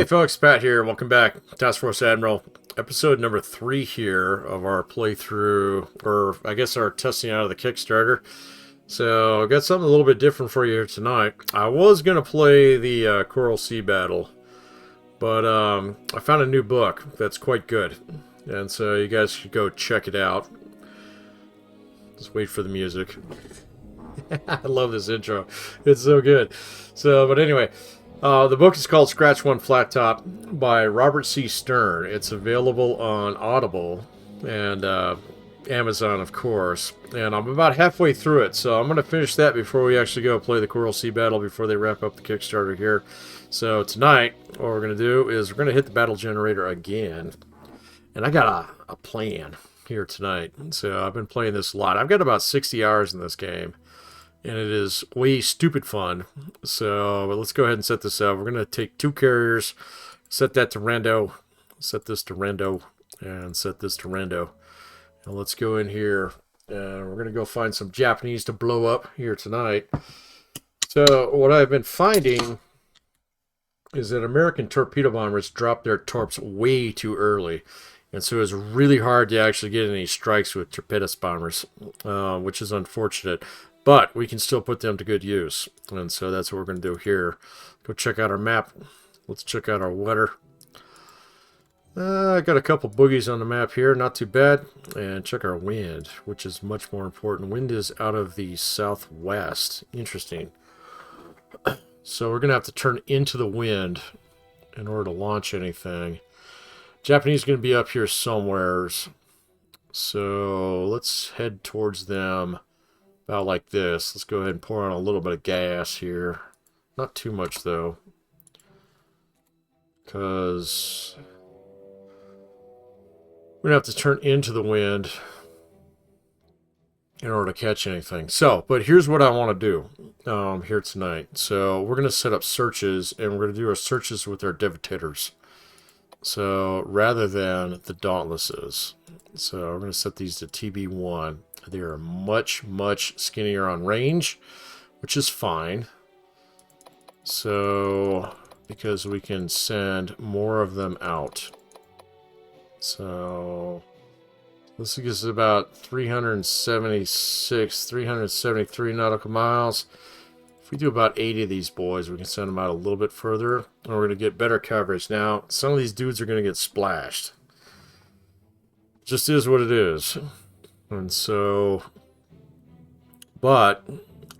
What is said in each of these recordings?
folks, Pat here. Welcome back. Task Force Admiral, episode number 3 here of our playthrough, or I guess our testing out of the Kickstarter. So, I've got something a little bit different for you here tonight. I was going to play the Coral Sea Battle, but I found a new book that's quite good. And so you guys should go check it out. Just wait for the music. I love this intro. It's so good. But anyway, the book is called Scratch One Flat Top by Robert C. Stern. It's available on Audible and Amazon, of course. And I'm about halfway through it, so I'm going to finish that before we actually go play the Coral Sea Battle before they wrap up the Kickstarter here. So tonight, what we're going to do is we're going to hit the battle generator again. And I got a plan here tonight. So I've been playing this a lot. I've got about 60 hours in this game. And it is way stupid fun. So let's go ahead and set this up. We're going to take 2 carriers, set that to rando, set this to rando, and set this to rando. And let's go in here. And we're going to go find some Japanese to blow up here tonight. So what I've been finding is that American torpedo bombers drop their torps way too early. And so it's really hard to actually get any strikes with torpedo bombers, which is unfortunate. But we can still put them to good use. And so that's what we're going to do here. Go check out our map. Let's check out our weather. I got a couple boogies on the map here. Not too bad. And check our wind, which is much more important. Wind is out of the southwest. Interesting. So we're going to have to turn into the wind in order to launch anything. Japanese is going to be up here somewheres. So let's head towards them. About like this. Let's go ahead and pour on a little bit of gas here. Not too much though. Because we're going to have to turn into the wind in order to catch anything. So, but here's what I want to do here tonight. So we're going to set up searches, and we're going to do our searches with our devitators. So rather than the dauntlesses. So we're going to set these to TB1. They are much, much skinnier on range, which is fine. So, because we can send more of them out. So, this is about 376, 373 nautical miles. If we do about 80 of these boys, we can send them out a little bit further, and we're going to get better coverage. Now, some of these dudes are going to get splashed. Just is what it is. And so, but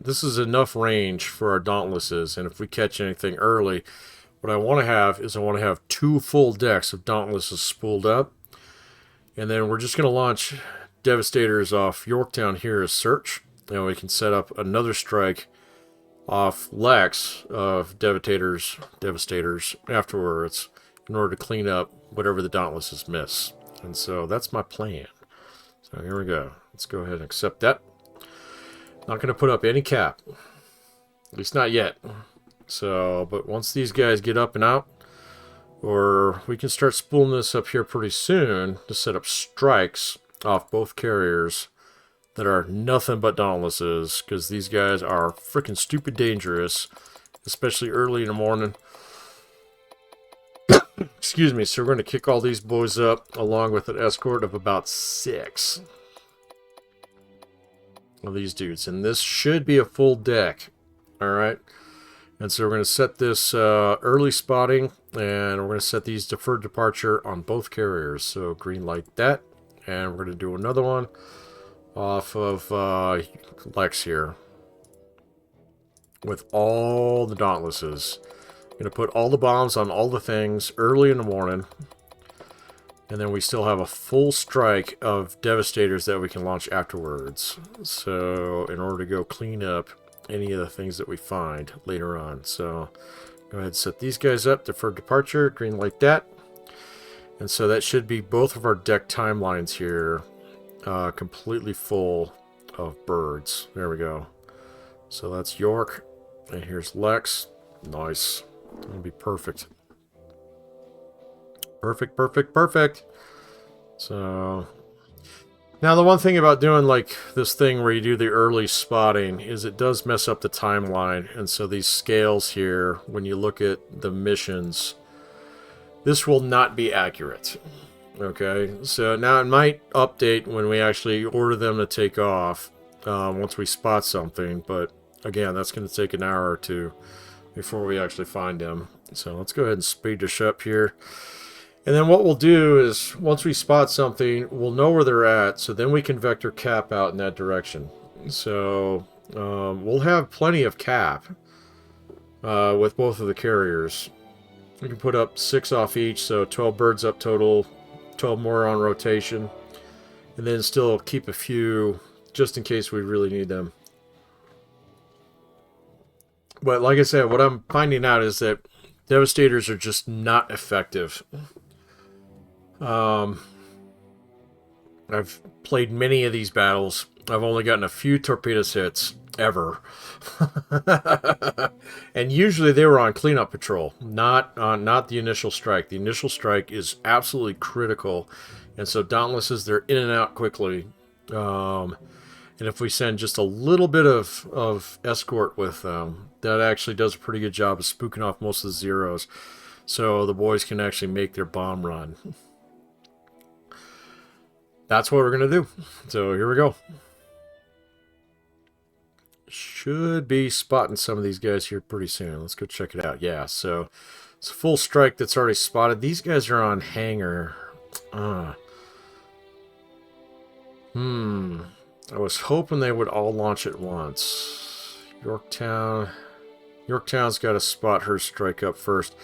this is enough range for our dauntlesses, and if we catch anything early, what I want to have is I want to have 2 full decks of dauntlesses spooled up, and then we're just going to launch devastators off Yorktown here as search, and we can set up another strike off Lex of devastators afterwards in order to clean up whatever the dauntlesses miss. And so that's my plan. So here we go. Let's go ahead and accept that. Not going to put up any cap. At least not yet. So, but once these guys get up and out, or we can start spooling this up here pretty soon to set up strikes off both carriers that are nothing but dauntlesses, because these guys are freaking stupid dangerous, especially early in the morning. Excuse me. So we're going to kick all these boys up along with an escort of about 6 of these dudes. And this should be a full deck. Alright. And so we're going to set this early spotting, and we're going to set these deferred departure on both carriers. So green light that. And we're going to do another one off of Lex here with all the dauntlesses. Going to put all the bombs on all the things early in the morning. And then we still have a full strike of devastators that we can launch afterwards. So in order to go clean up any of the things that we find later on. So go ahead and set these guys up. Deferred departure. Green light that. And so that should be both of our deck timelines here. Completely full of birds. There we go. So that's York. And here's Lex. Nice. It'll be perfect. Perfect, perfect, perfect. So, now the one thing about doing like this thing where you do the early spotting is it does mess up the timeline. And so these scales here, when you look at the missions, this will not be accurate. Okay, so now it might update when we actually order them to take off once we spot something, but again, that's going to take an hour or two before we actually find them. So let's go ahead and speed this up here. And then what we'll do is, once we spot something, we'll know where they're at, so then we can vector cap out in that direction. So we'll have plenty of cap with both of the carriers. We can put up 6 off each, so 12 birds up total, 12 more on rotation, and then still keep a few just in case we really need them. But like I said, what I'm finding out is that Devastators are just not effective. I've played many of these battles. I've only gotten a few torpedoes hits ever. And usually they were on cleanup patrol, not the initial strike. The initial strike is absolutely critical, and so Dauntlesses, they're in and out quickly. And if we send just a little bit of escort with them, that actually does a pretty good job of spooking off most of the zeros, so the boys can actually make their bomb run. That's what we're going to do. So here we go. Should be spotting some of these guys here pretty soon. Let's go check it out. Yeah, so it's a full strike that's already spotted. These guys are on hangar. I was hoping they would all launch at once. Yorktown's got to spot her strike up first.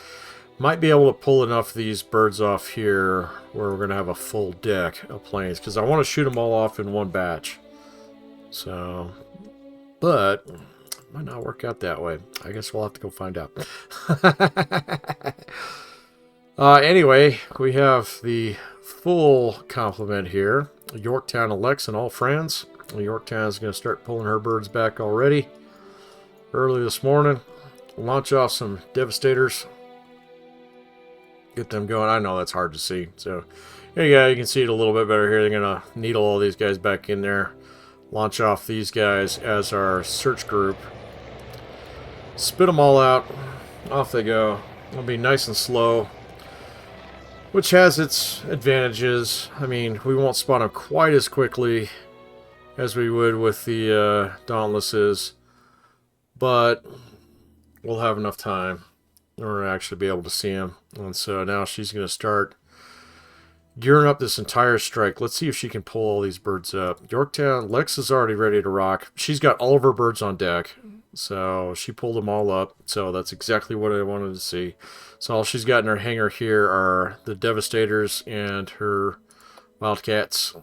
Might be able to pull enough of these birds off here where we're going to have a full deck of planes, because I want to shoot them all off in one batch. So, but it might not work out that way. I guess we'll have to go find out. Anyway, we have the full complement here. Yorktown elects and all friends. Yorktown is going to start pulling her birds back already. Early this morning. Launch off some Devastators. Get them going. I know that's hard to see. So there you go. You can see it a little bit better here. They're going to needle all these guys back in there. Launch off these guys as our search group. Spit them all out. Off they go. It'll be nice and slow, which has its advantages. I mean, we won't spot them quite as quickly as we would with the Dauntlesses, but we'll have enough time in order to actually be able to see them. And so now she's going to start gearing up this entire strike. Let's see if she can pull all these birds up. Yorktown, Lex is already ready to rock. She's got all of her birds on deck, so she pulled them all up. So that's exactly what I wanted to see. So all she's got in her hangar here are the Devastators and her Wildcats.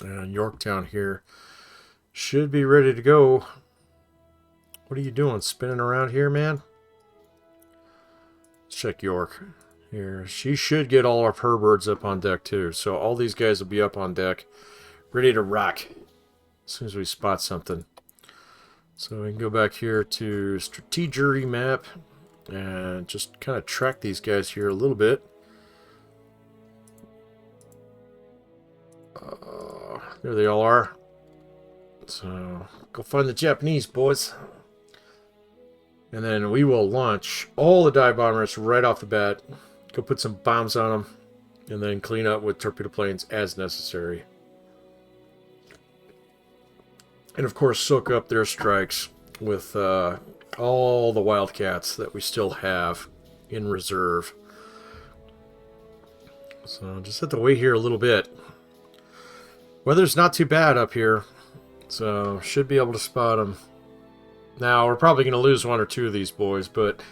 And Yorktown here should be ready to go. What are you doing? Spinning around here, man? Let's check York here. She should get all of her birds up on deck too. So all these guys will be up on deck, ready to rock as soon as we spot something. So we can go back here to strategy map and just kind of track these guys here a little bit. There they all are. So go find the Japanese, boys. And then we will launch all the dive bombers right off the bat. Go put some bombs on them. And then clean up with torpedo planes as necessary. And of course soak up their strikes with all the Wildcats that we still have in reserve. So just have to wait here a little bit. Weather's not too bad up here, so should be able to spot them. Now, we're probably going to lose one or two of these boys, but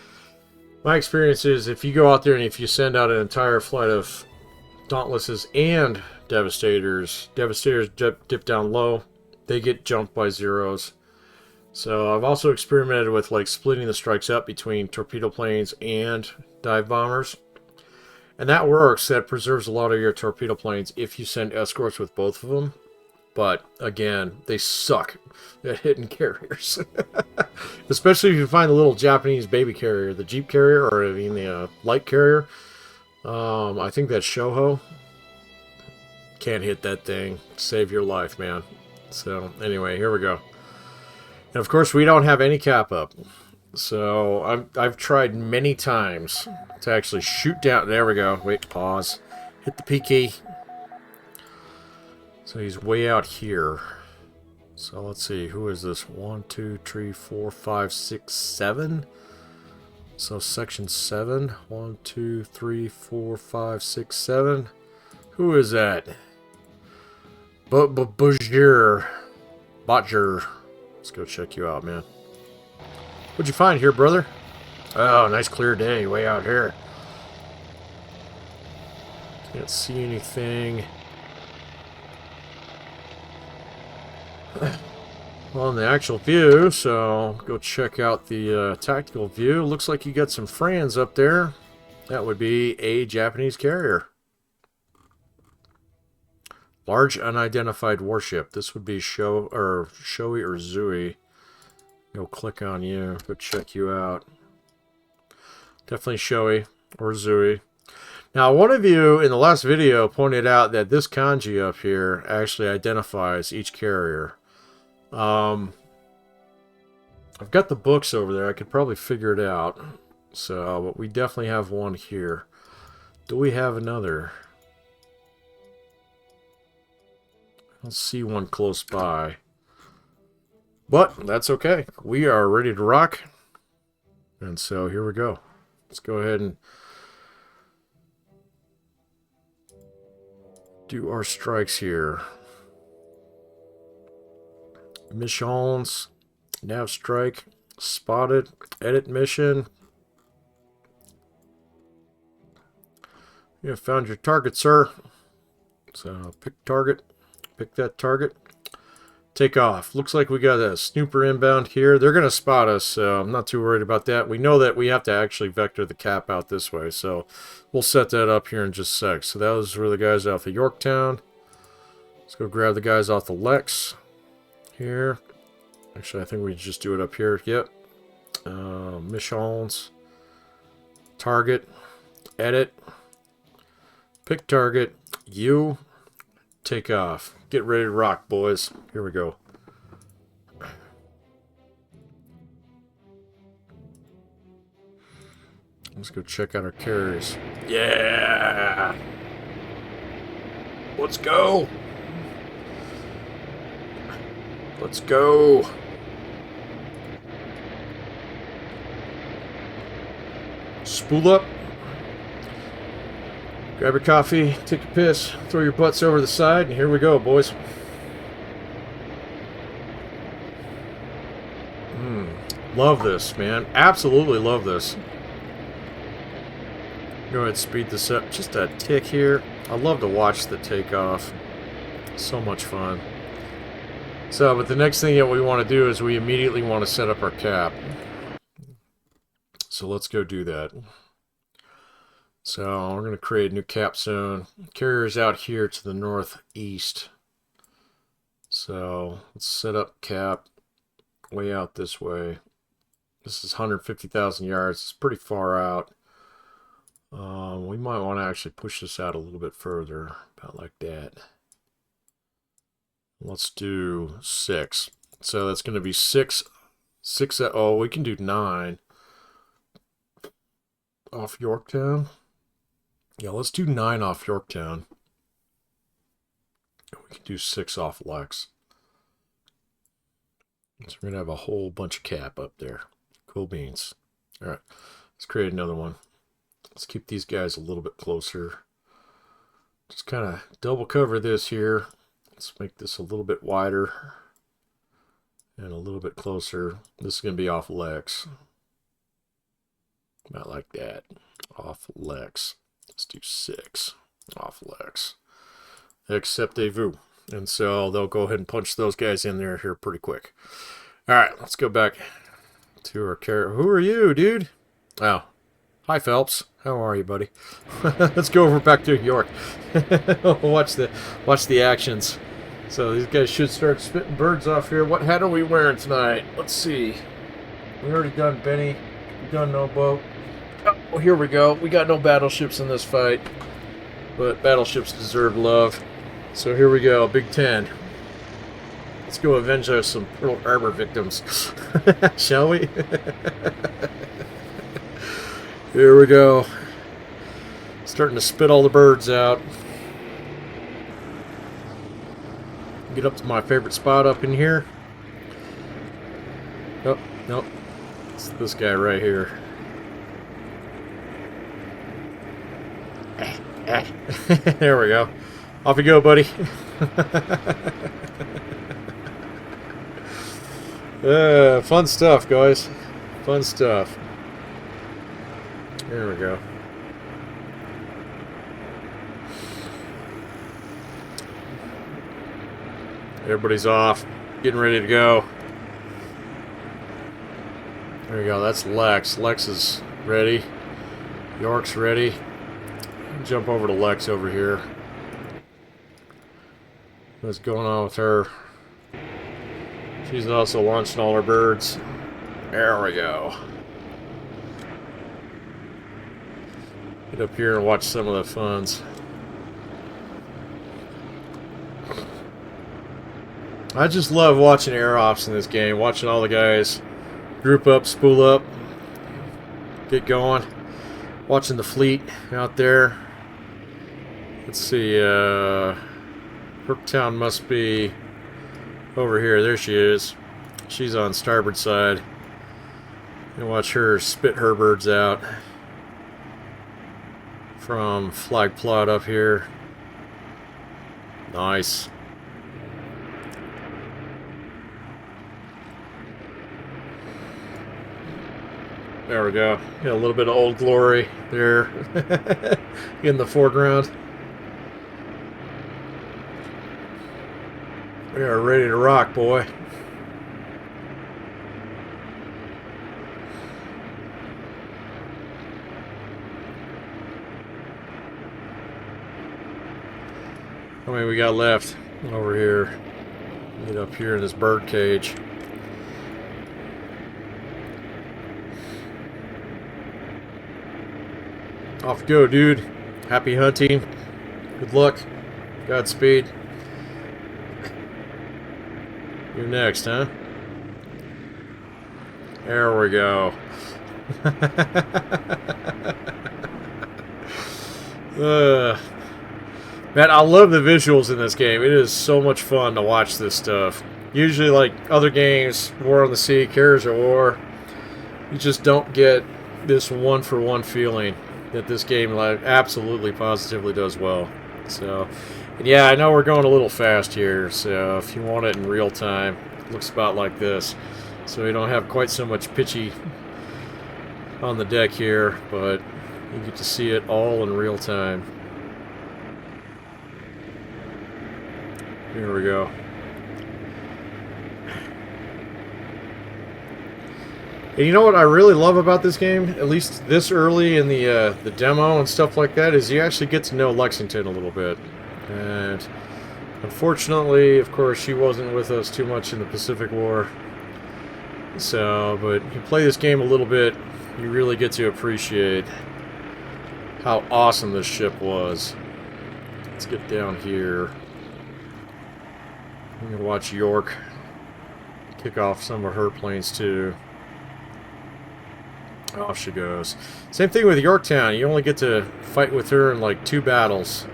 my experience is if you go out there and if you send out an entire flight of Dauntlesses and Devastators dip down low, they get jumped by zeros. So I've also experimented with like splitting the strikes up between torpedo planes and dive bombers. And that works. That preserves a lot of your torpedo planes if you send escorts with both of them. But again, they suck at hitting carriers. Especially if you find the little Japanese baby carrier, the Jeep carrier, or I mean the light carrier. I think that's Shoho. Can't hit that thing. Save your life, man. So anyway, here we go. And of course, we don't have any cap up. So I've tried many times to actually shoot down. There we go. Wait, pause. Hit the P key. So he's way out here. So let's see. Who is this? 1, 2, 3, 4, 5, 6, 7. So section 7. 1, 2, 3, 4, 5, 6, 7. Who is that? Bajir. Botger. Let's go check you out, man. What'd you find here, brother? Oh, nice clear day way out here. Can't see anything. On the actual view, so go check out the tactical view. Looks like you got some friends up there. That would be a Japanese carrier. Large unidentified warship. This would be Shoei or Zui. Go click on you. Go check you out. Definitely Shoei or Zui. Now, one of you in the last video pointed out that this kanji up here actually identifies each carrier. I've got the books over there. I could probably figure it out. So, but we definitely have one here. Do we have another? I don't see one close by. But that's okay. We are ready to rock. And so here we go. Let's go ahead and do our strikes here. Missions, nav strike, spotted, edit mission. You have found your target, sir. So pick target, pick that target. Take off. Looks like we got a snooper inbound here. They're going to spot us, so I'm not too worried about that. We know that we have to actually vector the cap out this way, so we'll set that up here in just a sec. So that was for the guys off the Yorktown. Let's go grab the guys off the Lex here. Actually, I think we just do it up here. Yep. Missions. Target. Edit. Pick target. You. Take off. Get ready to rock, boys. Here we go. Let's go check out our carriers. Yeah! Let's go! Let's go! Spool up. Grab your coffee, take a piss, throw your butts over the side, and here we go, boys. Love this, man. Absolutely love this. Go ahead and speed this up just a tick here. I love to watch the takeoff. So much fun. So, but the next thing that we want to do is we immediately want to set up our cap. So let's go do that. So we're going to create a new cap zone. Carrier's out here to the northeast. So let's set up cap way out this way. This is 150,000 yards. It's pretty far out. We might want to actually push this out a little bit further, about like that. Let's do 6. So that's going to be 6. Oh, we can do 9 off Yorktown. Yeah, let's do 9 off Yorktown. We can do 6 off Lex. So we're going to have a whole bunch of cap up there. Cool beans. All right, let's create another one. Let's keep these guys a little bit closer. Just kind of double cover this here. Let's make this a little bit wider and a little bit closer. This is going to be off Lex. Not like that. Off Lex. Let's do 6 off Lex. Acceptez-vous. And so they'll go ahead and punch those guys in there here pretty quick. All right, let's go back to our carrier. Who are you, dude? Oh, hi, Phelps. How are you, buddy? Let's go over back to York. watch the actions. So these guys should start spitting birds off here. What hat are we wearing tonight? Let's see. We already done Benny. We done no boat. Oh, here we go. We got no battleships in this fight, but battleships deserve love. So here we go. Big 10. Let's go avenge some Pearl Harbor victims. Shall we? Here we go. Starting to spit all the birds out. Get up to my favorite spot up in here. Nope, nope. It's this guy right here. There we go. Off you go, buddy. Fun stuff, guys. Fun stuff. There we go. Everybody's off. Getting ready to go. There we go. That's Lex. Lex is ready. York's ready. Jump over to Lex over here. What's going on with her? She's also launching all her birds. There we go. Get up here and watch some of the funs. I just love watching air ops in this game. Watching all the guys group up, spool up, get going. Watching the fleet out there. Let's see, Brooktown must be over here. There she is. She's on starboard side. And watch her spit her birds out from flag plot up here. Nice. There we go. Got a little bit of Old Glory there in the foreground. We are ready to rock, boy. How many we got left over here? Get up here in this bird cage. Off you go, dude. Happy hunting. Good luck. Godspeed. You're next, huh? There we go. Man, I love the visuals in this game. It is so much fun to watch this stuff. Usually, like other games, War on the Sea, Carriers of War, you just don't get this one-for-one feeling that this game absolutely, positively does well. So, and yeah, I know we're going a little fast here, so if you want it in real time, it looks about like this. So we don't have quite so much pitchy on the deck here, but you get to see it all in real time. Here we go. And you know what I really love about this game, at least this early in the demo and stuff like that, is you actually get to know Lexington a little bit. And unfortunately, of course, she wasn't with us too much in the Pacific War. So, but you play this game a little bit, you really get to appreciate how awesome this ship was. Let's get down here. I'm going to watch York kick off some of her planes too. Off she goes. Same thing with Yorktown. You only get to fight with her in like 2 battles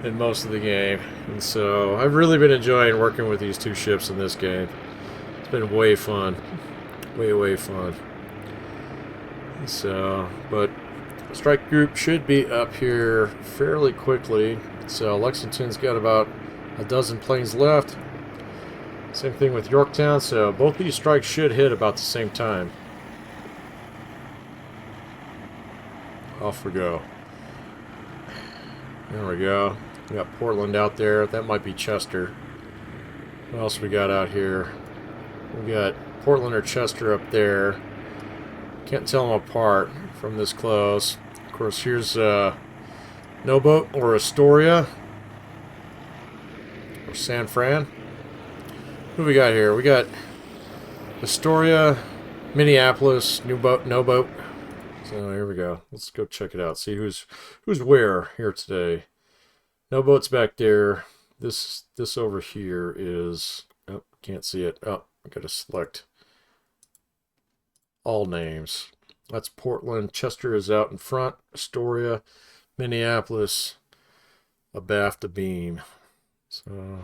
in most of the game. And so I've really been enjoying working with these 2 ships in this game. It's been way fun. Way fun. So, but the strike group should be up here fairly quickly. So Lexington's got about a dozen planes left. Same thing with Yorktown. So both these strikes should hit about the same time. Off we go. There we go. We got Portland out there. That might be Chester. What else we got out here? We got Portland or Chester up there. Can't tell them apart from this close. Of course, here's No Boat or Astoria or San Fran. Who we got here? We got Astoria, Minneapolis, No Boat. So here we go. Let's go check it out. See who's where here today. No Boat's back there. This over here is Oh, can't see it. Oh, I gotta select all names. That's Portland. Chester is out in front. Astoria, Minneapolis, abaft the beam. So,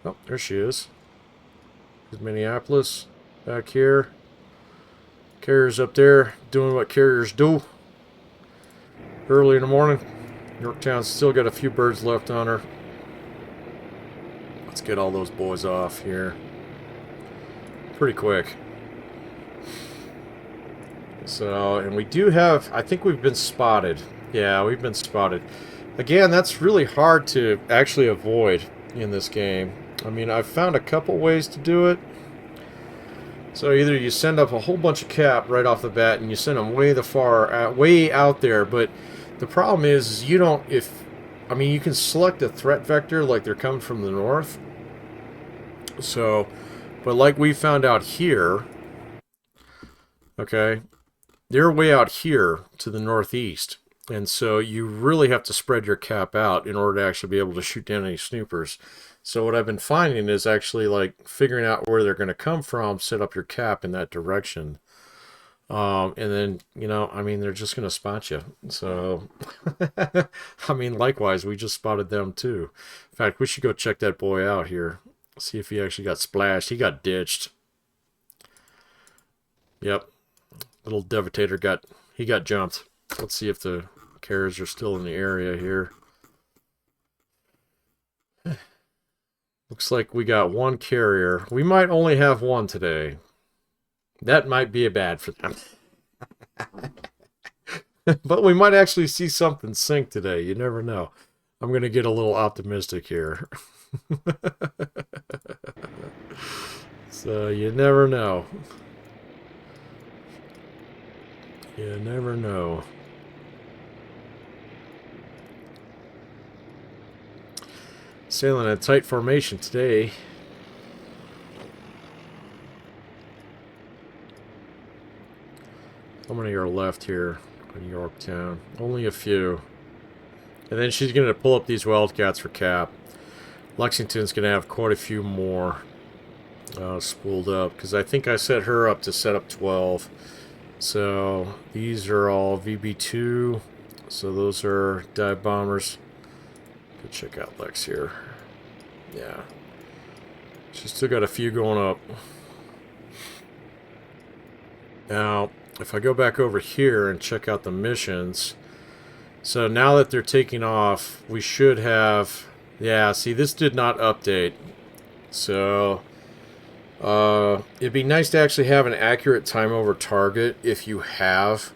oh, there she is. There's Minneapolis back here. Carrier's up there doing what carriers do. Early in the morning. Yorktown's still got a few birds left on her. Let's get all those boys off here. Pretty quick. So, and we do have, I think we've been spotted. Yeah, we've been spotted. Again, that's really hard to actually avoid in this game. I mean, I've found a couple ways to do it. So either you send up a whole bunch of cap right off the bat and you send them way out there, but the problem is you don't, I mean, you can select a threat vector like they're coming from the north. So, but like we found out here, okay, they're way out here to the northeast. And so you really have to spread your cap out in order to actually be able to shoot down any snoopers. So what I've been finding is actually like figuring out where they're going to come from, set up your cap in that direction. And then, you know, I mean, they're just going to spot you. So, I mean, likewise, we just spotted them too. In fact, we should go check that boy out here. See if he actually got splashed. He got ditched. Yep. Little Devastator got jumped. Let's see if the carriers are still in the area here. Looks like we got one carrier. We might only have one today. That might be bad for them. But we might actually see something sink today. You never know. I'm going to get a little optimistic here. So you never know. You never know. Sailing a tight formation today. How many are left here in Yorktown? Only a few. And then she's going to pull up these Wildcats for cap. Lexington's going to have quite a few more spooled up, because I think I set her up to set up 12. So these are all VB2. So those are dive bombers. Go check out Lex here. Yeah. She's still got a few going up. Now, if I go back over here and check out the missions, so now that they're taking off, we should have, yeah, see, this did not update. So, it'd be nice to actually have an accurate time over target if you have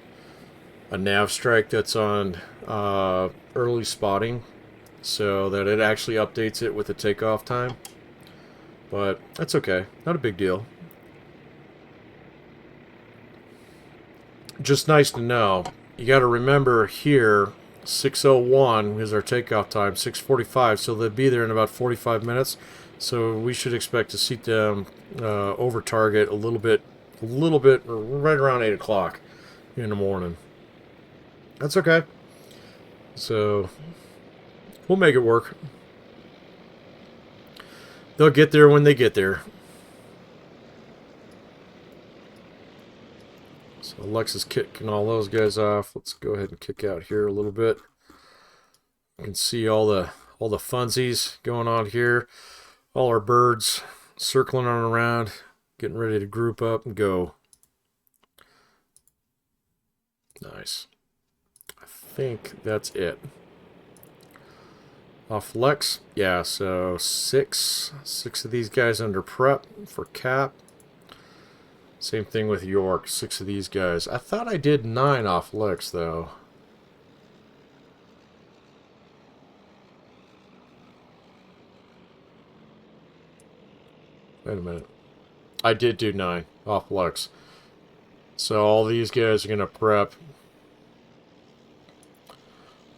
a nav strike that's on early spotting, so that it actually updates it with the takeoff time. But that's okay, not a big deal. Just nice to know. You got to remember here, 6:01 is our takeoff time, 6:45, so they'll be there in about 45 minutes. So we should expect to see them over target a little bit, right around 8 o'clock in the morning. That's okay. So we'll make it work. They'll get there when they get there. So Alexa's kicking all those guys off. Let's go ahead and kick out here a little bit. You can see all the funsies going on here. All our birds circling on around, getting ready to group up and go. Nice. I think that's it. Off Lex, yeah, so six of these guys under prep for cap. Same thing with York, 6 of these guys. I thought I did 9 off Lex, though. Wait a minute. I did do 9 off Lex. So all these guys are going to prep.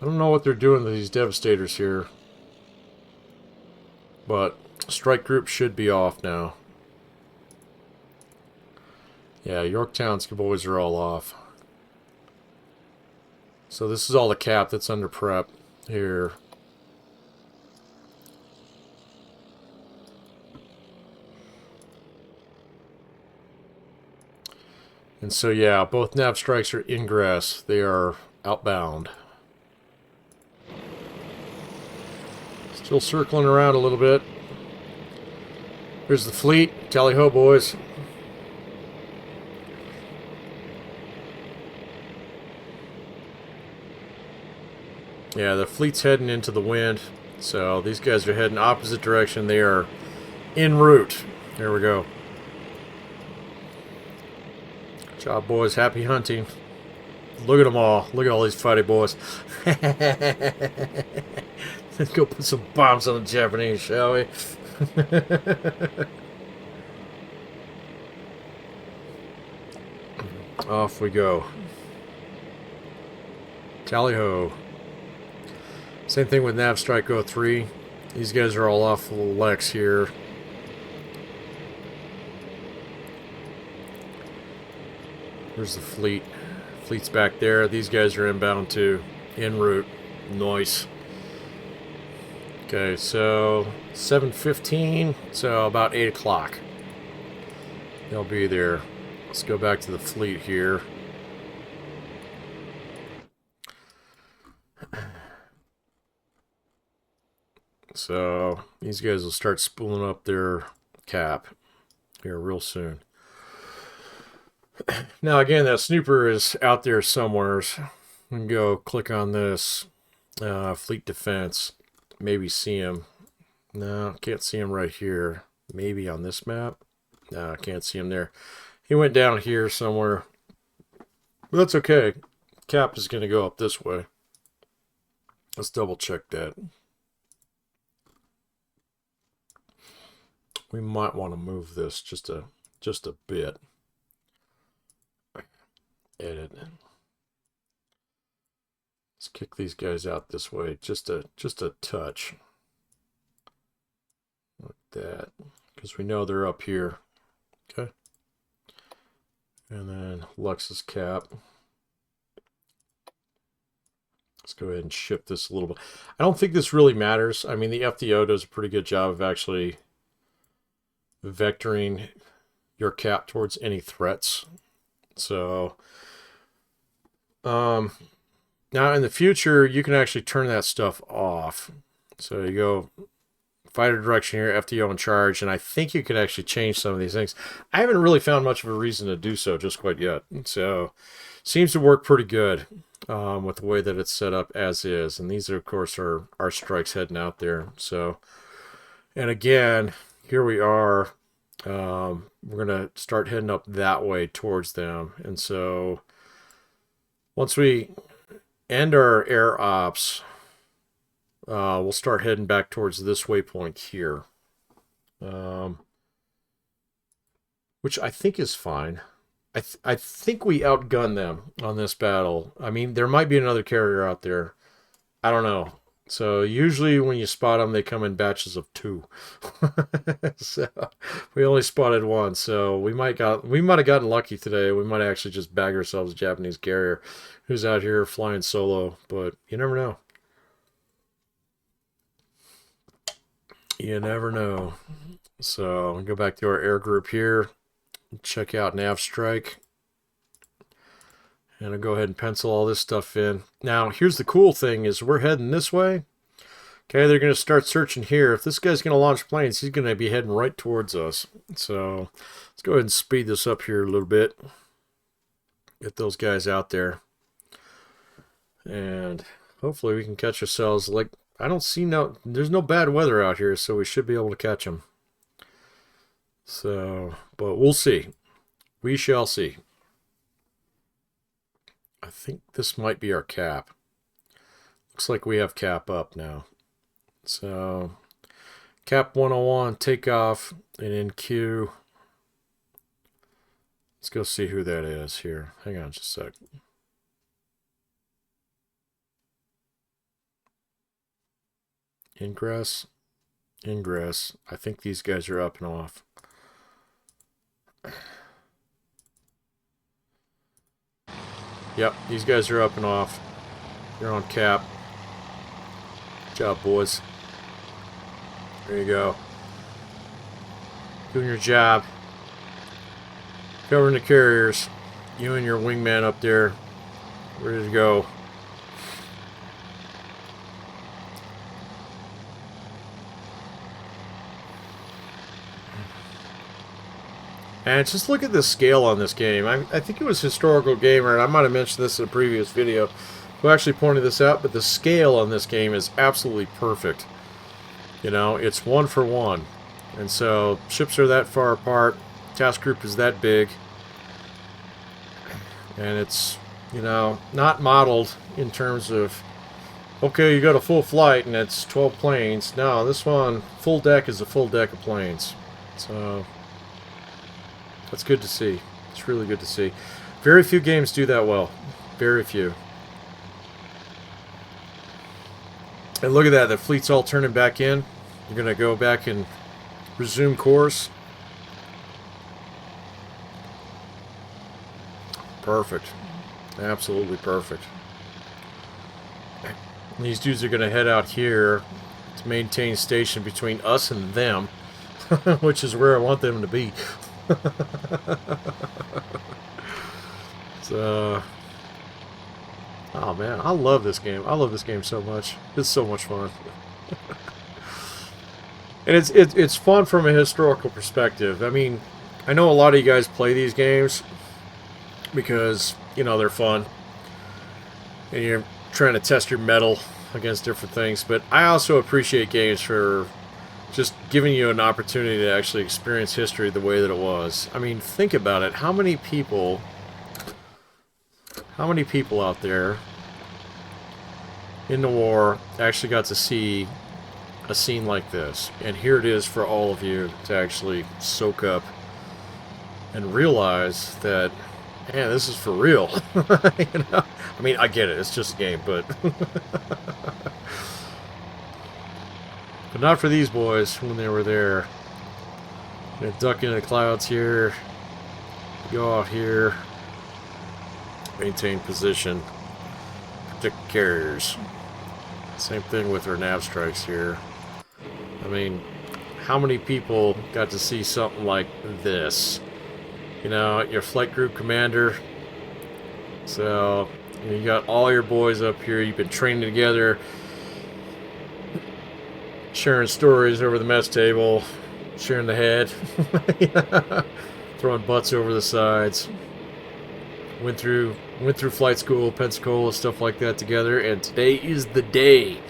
I don't know what they're doing to these Devastators here. But strike group should be off now. Yeah, Yorktown's boys are all off. So this is all the cap that's under prep here. And so, yeah, both nav strikes are ingress. They are outbound. Still circling around a little bit. Here's the fleet. Tally ho, boys. Yeah, the fleet's heading into the wind. So these guys are heading opposite direction. They are en route. There we go. Good job, boys. Happy hunting. Look at them all. Look at all these fighting boys. Let's go put some bombs on the Japanese, shall we? Off we go. Tally ho. Same thing with Nav Strike 03. These guys are all off the Lex here. There's the fleet. Fleet's back there. These guys are inbound too. En route. Nice. Okay, so 7:15. So about 8 o'clock. They'll be there. Let's go back to the fleet here. So these guys will start spooling up their cap here real soon. Now again, that snooper is out there somewhere. We can go click on this fleet defense. Maybe see him. No, can't see him right here. Maybe on this map. No, can't see him there. He went down here somewhere. But that's okay. Cap is going to go up this way. Let's double check that. We might want to move this just a bit. Edit. Let's kick these guys out this way, just a touch, like that, because we know they're up here. Okay. And then Lux's cap. Let's go ahead and shift this a little bit. I don't think this really matters. I mean, the FDO does a pretty good job of actually vectoring your cap towards any threats. So, now in the future, you can actually turn that stuff off. So you go fighter direction here, FDO in charge, and I think you can actually change some of these things. I haven't really found much of a reason to do so just quite yet. So, seems to work pretty good with the way that it's set up as is. And these are, of course, are our strikes heading out there. So, and again, here we are. We're going to start heading up that way towards them. And so once we end our air ops, we'll start heading back towards this waypoint here. Which I think is fine. I think we outgunned them on this battle. I mean, there might be another carrier out there. I don't know. So usually when you spot them, they come in batches of 2. So we only spotted 1. So we might have gotten lucky today. We might actually just bag ourselves a Japanese carrier who's out here flying solo. But you never know. You never know. So I'll go back to our air group here. Check out Nav Strike. And I'll go ahead and pencil all this stuff in. Now, here's the cool thing is we're heading this way. Okay, they're going to start searching here. If this guy's going to launch planes, he's going to be heading right towards us. So let's go ahead and speed this up here a little bit. Get those guys out there. And hopefully we can catch ourselves. Like, I don't see there's no bad weather out here, so we should be able to catch them. So, but we'll see. We shall see. I think this might be our cap. Looks like we have cap up now. So, cap 101, takeoff, and in queue. Let's go see who that is here. Hang on just a sec. Ingress. Ingress. I think these guys are up and off. Yep, these guys are up and off. You're on cap. Good job, boys. There you go. Doing your job. Covering the carriers. You and your wingman up there, ready to go. And just look at the scale on this game. I think it was Historical Gamer, and I might have mentioned this in a previous video, who actually pointed this out, but the scale on this game is absolutely perfect. You know, it's 1 for 1. And so, ships are that far apart, task group is that big, and it's, you know, not modeled in terms of, okay, you got a full flight and it's 12 planes. No, this one, full deck is a full deck of planes. So that's good to see. It's really good to see. Very few games do that well. Very few. And look at that. The fleet's all turning back in. You're going to go back and resume course. Perfect. Absolutely perfect. And these dudes are going to head out here to maintain station between us and them, which is where I want them to be. So, oh man, I love this game. I love this game so much. It's so much fun. And it's fun from a historical perspective. I mean, I know a lot of you guys play these games because, you know, they're fun. And you're trying to test your mettle against different things. But I also appreciate games for just giving you an opportunity to actually experience history the way that it was. I mean, think about it. How many people out there in the war actually got to see a scene like this? And here it is for all of you to actually soak up and realize that, man, this is for real. You know? I mean, I get it. It's just a game, but but not for these boys when they were there. Gonna duck into the clouds here. Go out here. Maintain position. Protect carriers. Same thing with our nav strikes here. I mean, how many people got to see something like this? You know, your flight group commander. So, you got all your boys up here. You've been training together. Sharing stories over the mess table, sharing the head, throwing butts over the sides. Went through flight school, Pensacola, stuff like that together, and today is the day.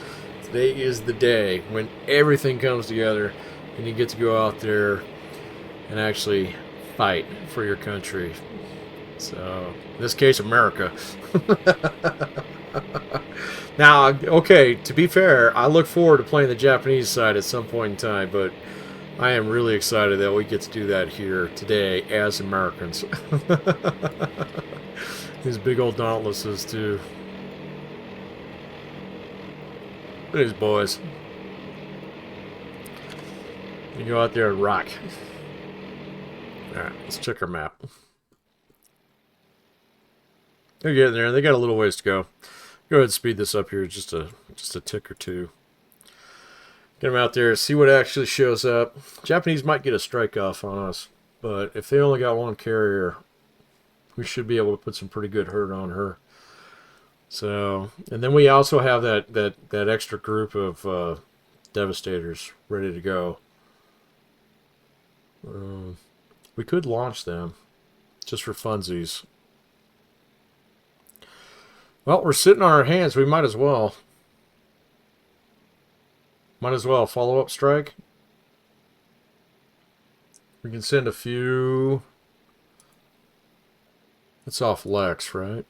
Today is the day when everything comes together, and you get to go out there and actually fight for your country. So, in this case, America. Now, okay, to be fair, I look forward to playing the Japanese side at some point in time, but I am really excited that we get to do that here today as Americans. These big old dauntlesses, too. Look at these boys. You go out there and rock. Alright, let's check our map. They're getting there. They got a little ways to go. Go ahead and speed this up here just a tick or two. Get them out there, see what actually shows up. Japanese might get a strike off on us, but if they only got one carrier, we should be able to put some pretty good hurt on her. So, and then we also have that extra group of Devastators ready to go. We could launch them just for funsies. Well, we're sitting on our hands. We might as well. Might as well. Follow-up strike. We can send a few. It's off Lex, right?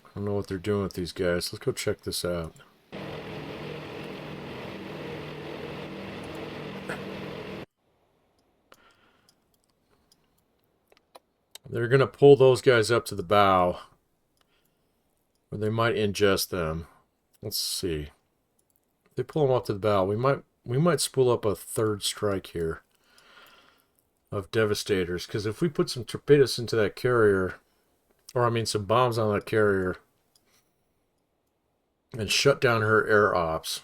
I don't know what they're doing with these guys. Let's go check this out. They're going to pull those guys up to the bow. Or they might ingest them. Let's see. If they pull them up to the bow, we might spool up a third strike here of Devastators. Because if we put some torpedoes into that carrier, or I mean some bombs on that carrier, and shut down her air ops,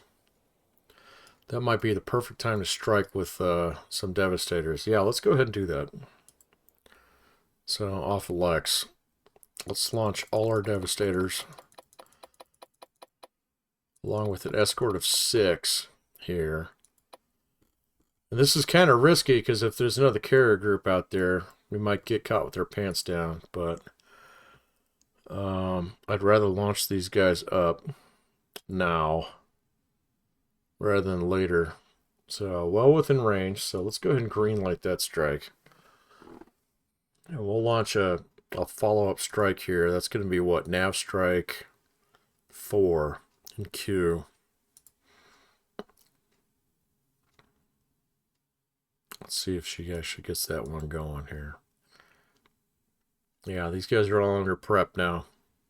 That might be the perfect time to strike with some Devastators. Yeah, let's go ahead and do that. So, off of Lex. Let's launch all our Devastators. Along with an escort of 6 here. And this is kind of risky because if there's another carrier group out there, we might get caught with our pants down. But I'd rather launch these guys up now rather than later. So, well within range. So let's go ahead and greenlight that strike. And we'll launch a follow-up strike here. That's going to be what? Nav strike 4 in Q. Let's see if she actually gets that one going here. Yeah, these guys are all under prep now.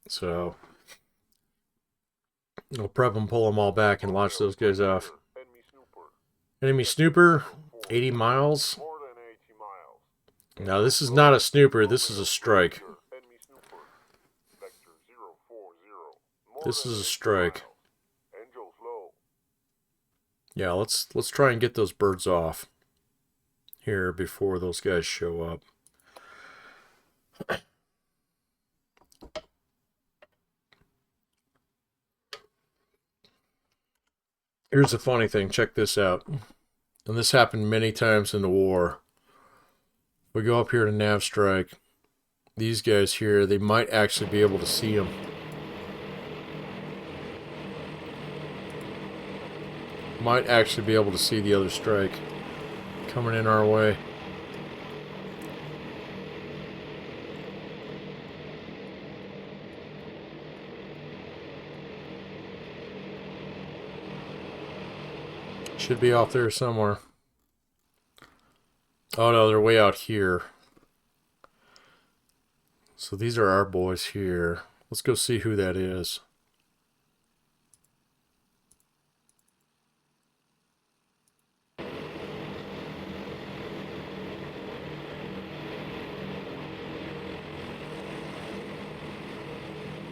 So we'll prep them, pull them all back, and launch those guys off. Enemy snooper, 80 miles. Now, this is not a snooper. This is a strike. This is a strike. Yeah, let's try and get those birds off here before those guys show up. Here's the funny thing. Check this out. And this happened many times in the war. We go up here to nav strike. These guys here, they might actually be able to see them. Might actually be able to see the other strike coming in our way. Should be off there somewhere. Oh no, they're way out here. So these are our boys here. Let's go see who that is.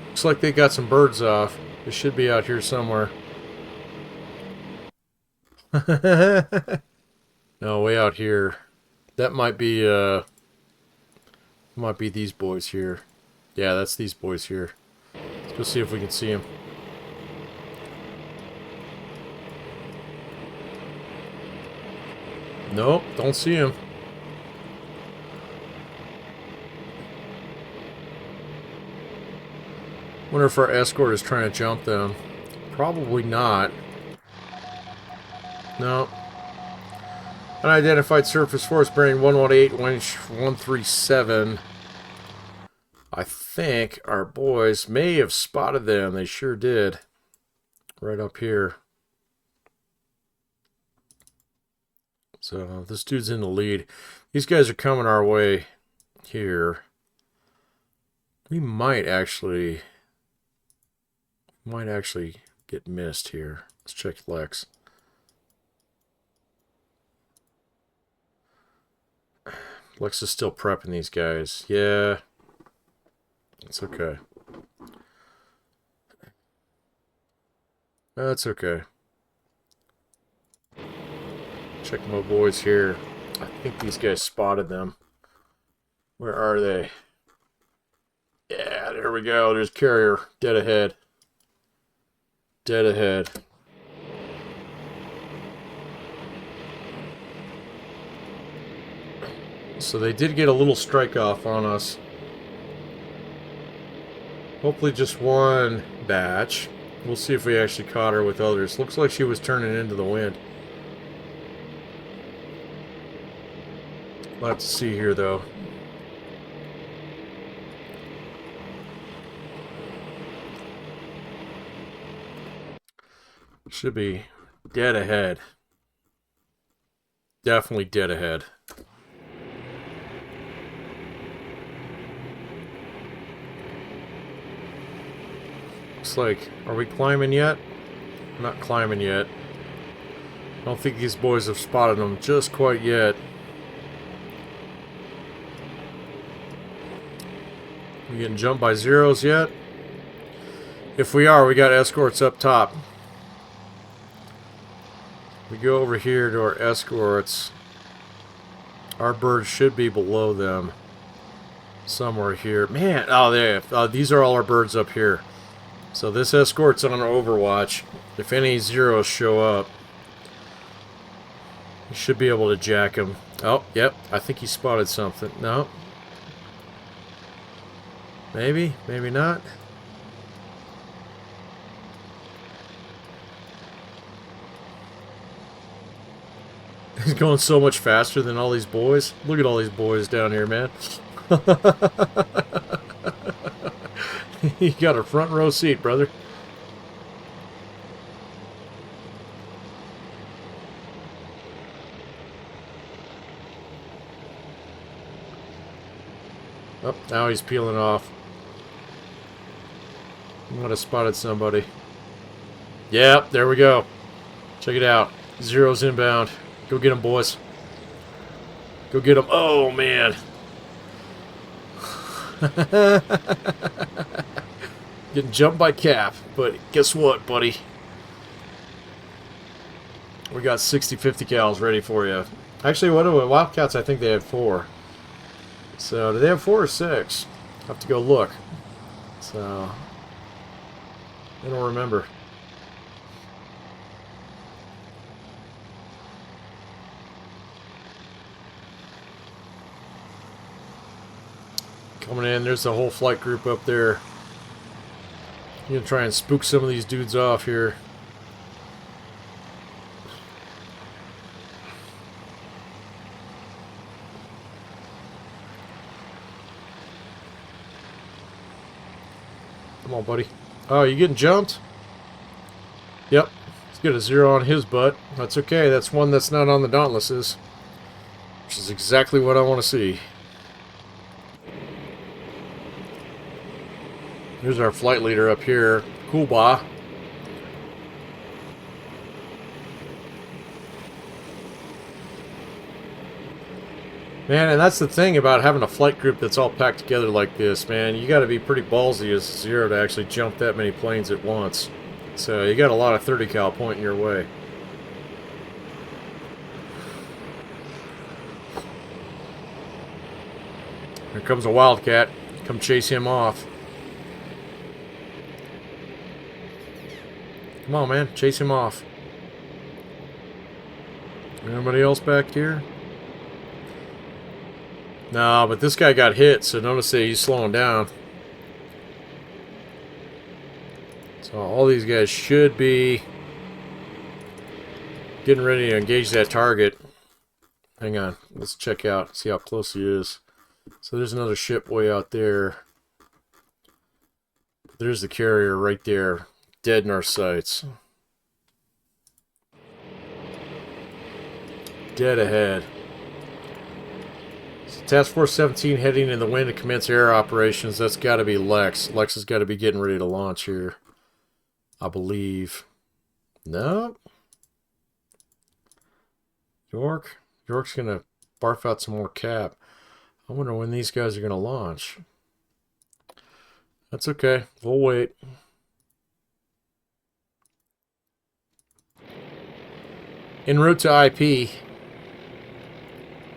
Looks like they got some birds off. They should be out here somewhere. No, way out here. That might be these boys here. Yeah, that's these boys here. Let's go see if we can see them. Nope, don't see him. Wonder if our escort is trying to jump them. Probably not. No. Unidentified surface force bearing 118, winch 137. I think our boys may have spotted them. They sure did. Right up here. So this dude's in the lead. These guys are coming our way here. We might actually get missed here. Let's check Lex. Lex is still prepping these guys. Yeah. It's okay. That's okay. Check my boys here. I think these guys spotted them. Where are they? Yeah, there we go. There's carrier. Dead ahead. Dead ahead. So they did get a little strike off on us. Hopefully just one batch. We'll see if we actually caught her with others. Looks like she was turning into the wind. We'll have to see here though. Should be dead ahead. Definitely dead ahead. Looks like, are we climbing yet? Not climbing yet. I don't think these boys have spotted them just quite yet. We getting jumped by zeros yet? If we are, we got escorts up top. We go over here to our escorts. Our birds should be below them. Somewhere here. Man, oh, there. These are all our birds up here. So this escort's on Overwatch. If any zeros show up, you should be able to jack him. Oh, yep. I think he spotted something. No. Maybe. Maybe not. He's going so much faster than all these boys. Look at all these boys down here, man. You got a front row seat, brother. Oh, now he's peeling off. Might have spotted somebody. Yep, there we go. Check it out. Zeros inbound. Go get them, boys. Go get them. Oh, man. Getting jumped by Cap. But guess what, buddy? We got 60-50 cals ready for you. Actually, what are Wildcats? I think they have 4. So, do they have 4 or 6? I'll have to go look. So, I don't remember. Coming in, there's the whole flight group up there. I'm gonna try and spook some of these dudes off here. Come on, buddy. Oh, you getting jumped? Yep. Let's get a 0 on his butt. That's okay. That's one that's not on the Dauntlesses. Which is exactly what I want to see. Here's our flight leader up here. Coolba. Man, and that's the thing about having a flight group that's all packed together like this, man. You got to be pretty ballsy as a 0 to actually jump that many planes at once. So you got a lot of 30 cal pointing your way. Here comes a Wildcat. Come chase him off. Come on, man. Chase him off. Anybody else back here? No, but this guy got hit, so notice that he's slowing down. So all these guys should be getting ready to engage that target. Hang on. Let's check out. See how close he is. So there's another ship way out there. There's the carrier right there. Dead in our sights. Dead ahead. So Task Force 17 heading in the wind to commence air operations. That's got to be Lex. Lex has got to be getting ready to launch here. I believe. No. York. York's going to barf out some more cap. I wonder when these guys are going to launch. That's okay. We'll wait. En route to IP.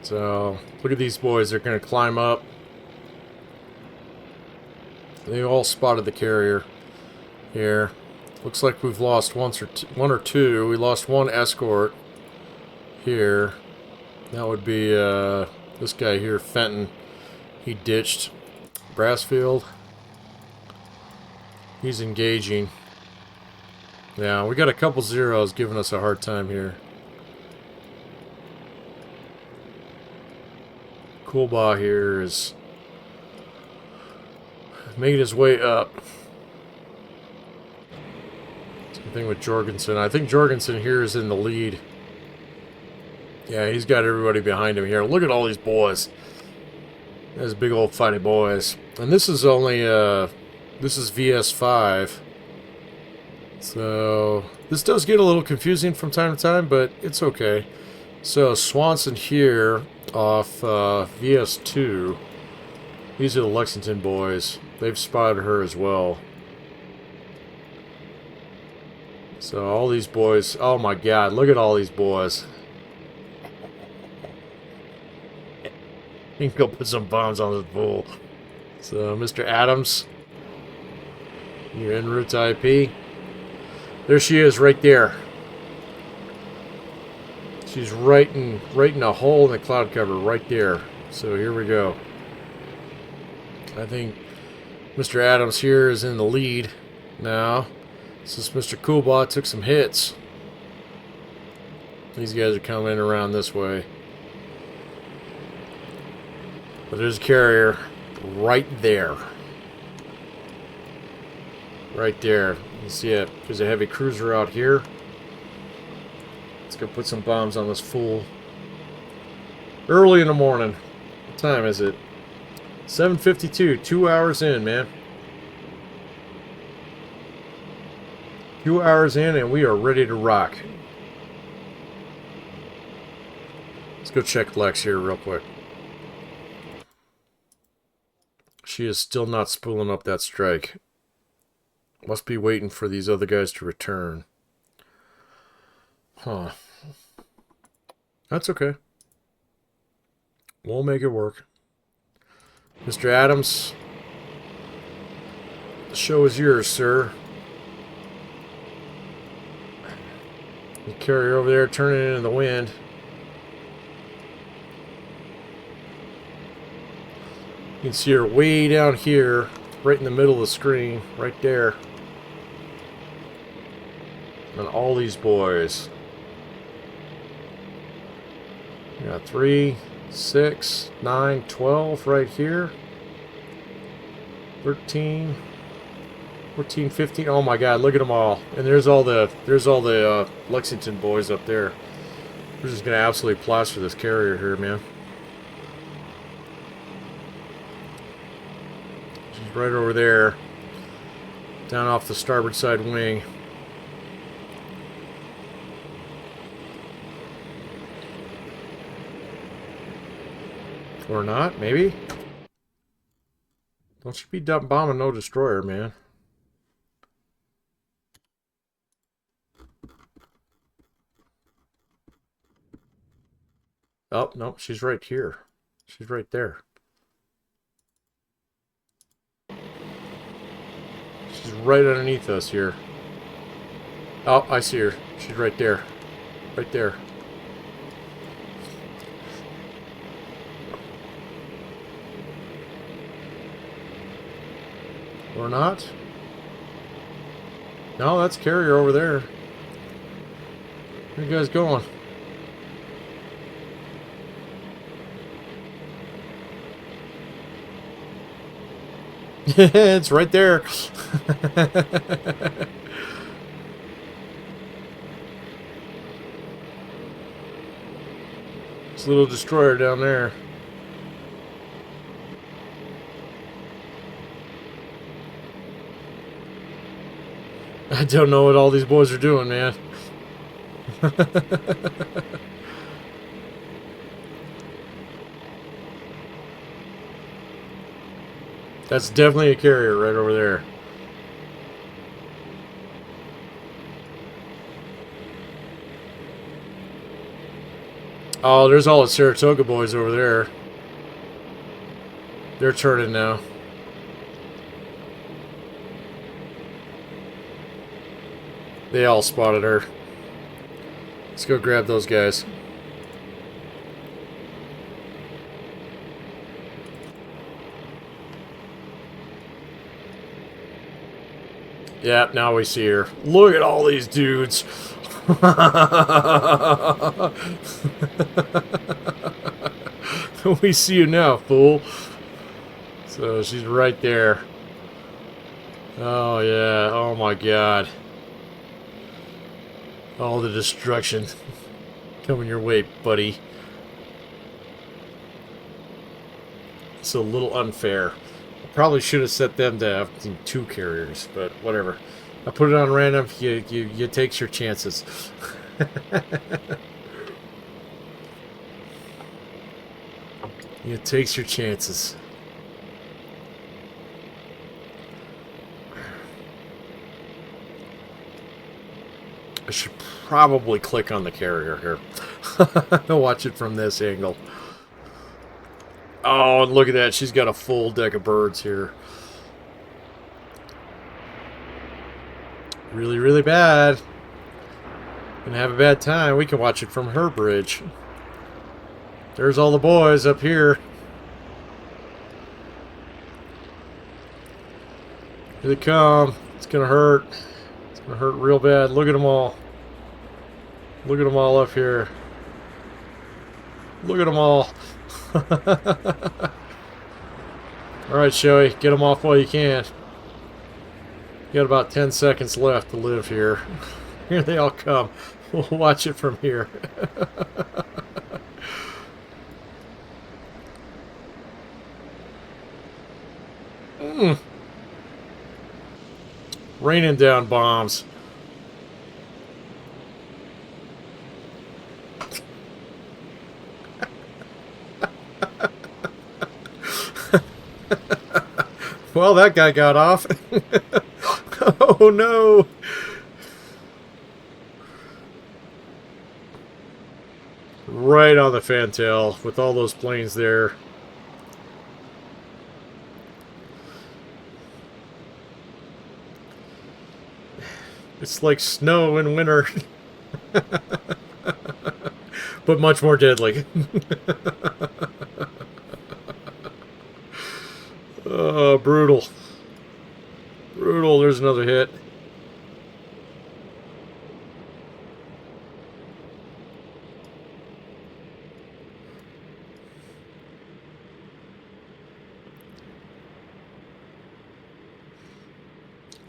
So, look at these boys. They're going to climb up. They all spotted the carrier here. Looks like we've lost one or two. We lost one escort here. That would be this guy here, Fenton. He ditched. Brassfield. He's engaging. Yeah, we got a couple zeros giving us a hard time here. Coolba here is making his way up. Same thing with Jorgensen. I think Jorgensen here is in the lead. Yeah, he's got everybody behind him here. Look at all these boys. Those big old fighty boys. And this is only, this is VS5. So, this does get a little confusing from time to time, but it's okay. So, Swanson here off VS2. These are the Lexington boys. They've spotted her as well. So all these boys, oh my god, look at all these boys. You can go put some bombs on this bull. So Mr. Adams, you're en route to IP. There she is, right there. She's right in a hole in the cloud cover, right there. So here we go. I think Mr. Adams here is in the lead now, since Mr. Coolbot took some hits. These guys are coming around this way. But there's a carrier right there. Right there. You see it. There's a heavy cruiser out here. Let's go put some bombs on this fool. Early in the morning. What time is it? 7:52. 2 hours in, man. 2 hours in and we are ready to rock. Let's go check Lex here real quick. She is still not spooling up that strike. Must be waiting for these other guys to return. Huh. That's okay. We'll make it work. Mr. Adams, the show is yours, sir. The carrier over there turning into the wind. You can see her way down here, right in the middle of the screen, right there. And all these boys. We got 3, 6, 9, 12 right here. 13, 14, 15. Oh my god, look at them all. And there's all the Lexington boys up there. We're just gonna absolutely plaster this carrier here, man. She's right over there. Down off the starboard side wing. Or not, maybe? Don't you be bombing no destroyer, man. Oh, no, she's right here. She's right there. She's right underneath us here. Oh, I see her. She's right there. Right there. Or not? No, that's carrier over there. Where you guys going? It's right there. This little destroyer down there. I don't know what all these boys are doing, man. That's definitely a carrier right over there. Oh, there's all the Saratoga boys over there. They're turning now. They all spotted her. Let's go grab those guys. Yeah, now we see her. Look at all these dudes. We see you now, fool. So she's right there. Oh yeah, oh my god. All the destruction coming your way, buddy. It's a little unfair. I probably should have set them to have 2 carriers, but whatever. I put it on random. You take your chances. You takes your chances. I should probably click on the carrier here. Watch it from this angle. Oh, look at that. She's got a full deck of birds here. Really, really bad. Gonna have a bad time. We can watch it from her bridge. There's all the boys up here. Here they come. It's gonna hurt. It's gonna hurt real bad. Look at them all. Look at them all up here. Look at them all. Alright, Shoei. Get them off while you can. You got about 10 seconds left to live here. Here they all come. We'll watch it from here. Raining down bombs. Well, that guy got off. Oh no. Right on the fantail with all those planes there. It's like snow in winter. But much more deadly. Oh, brutal. Brutal. There's another hit.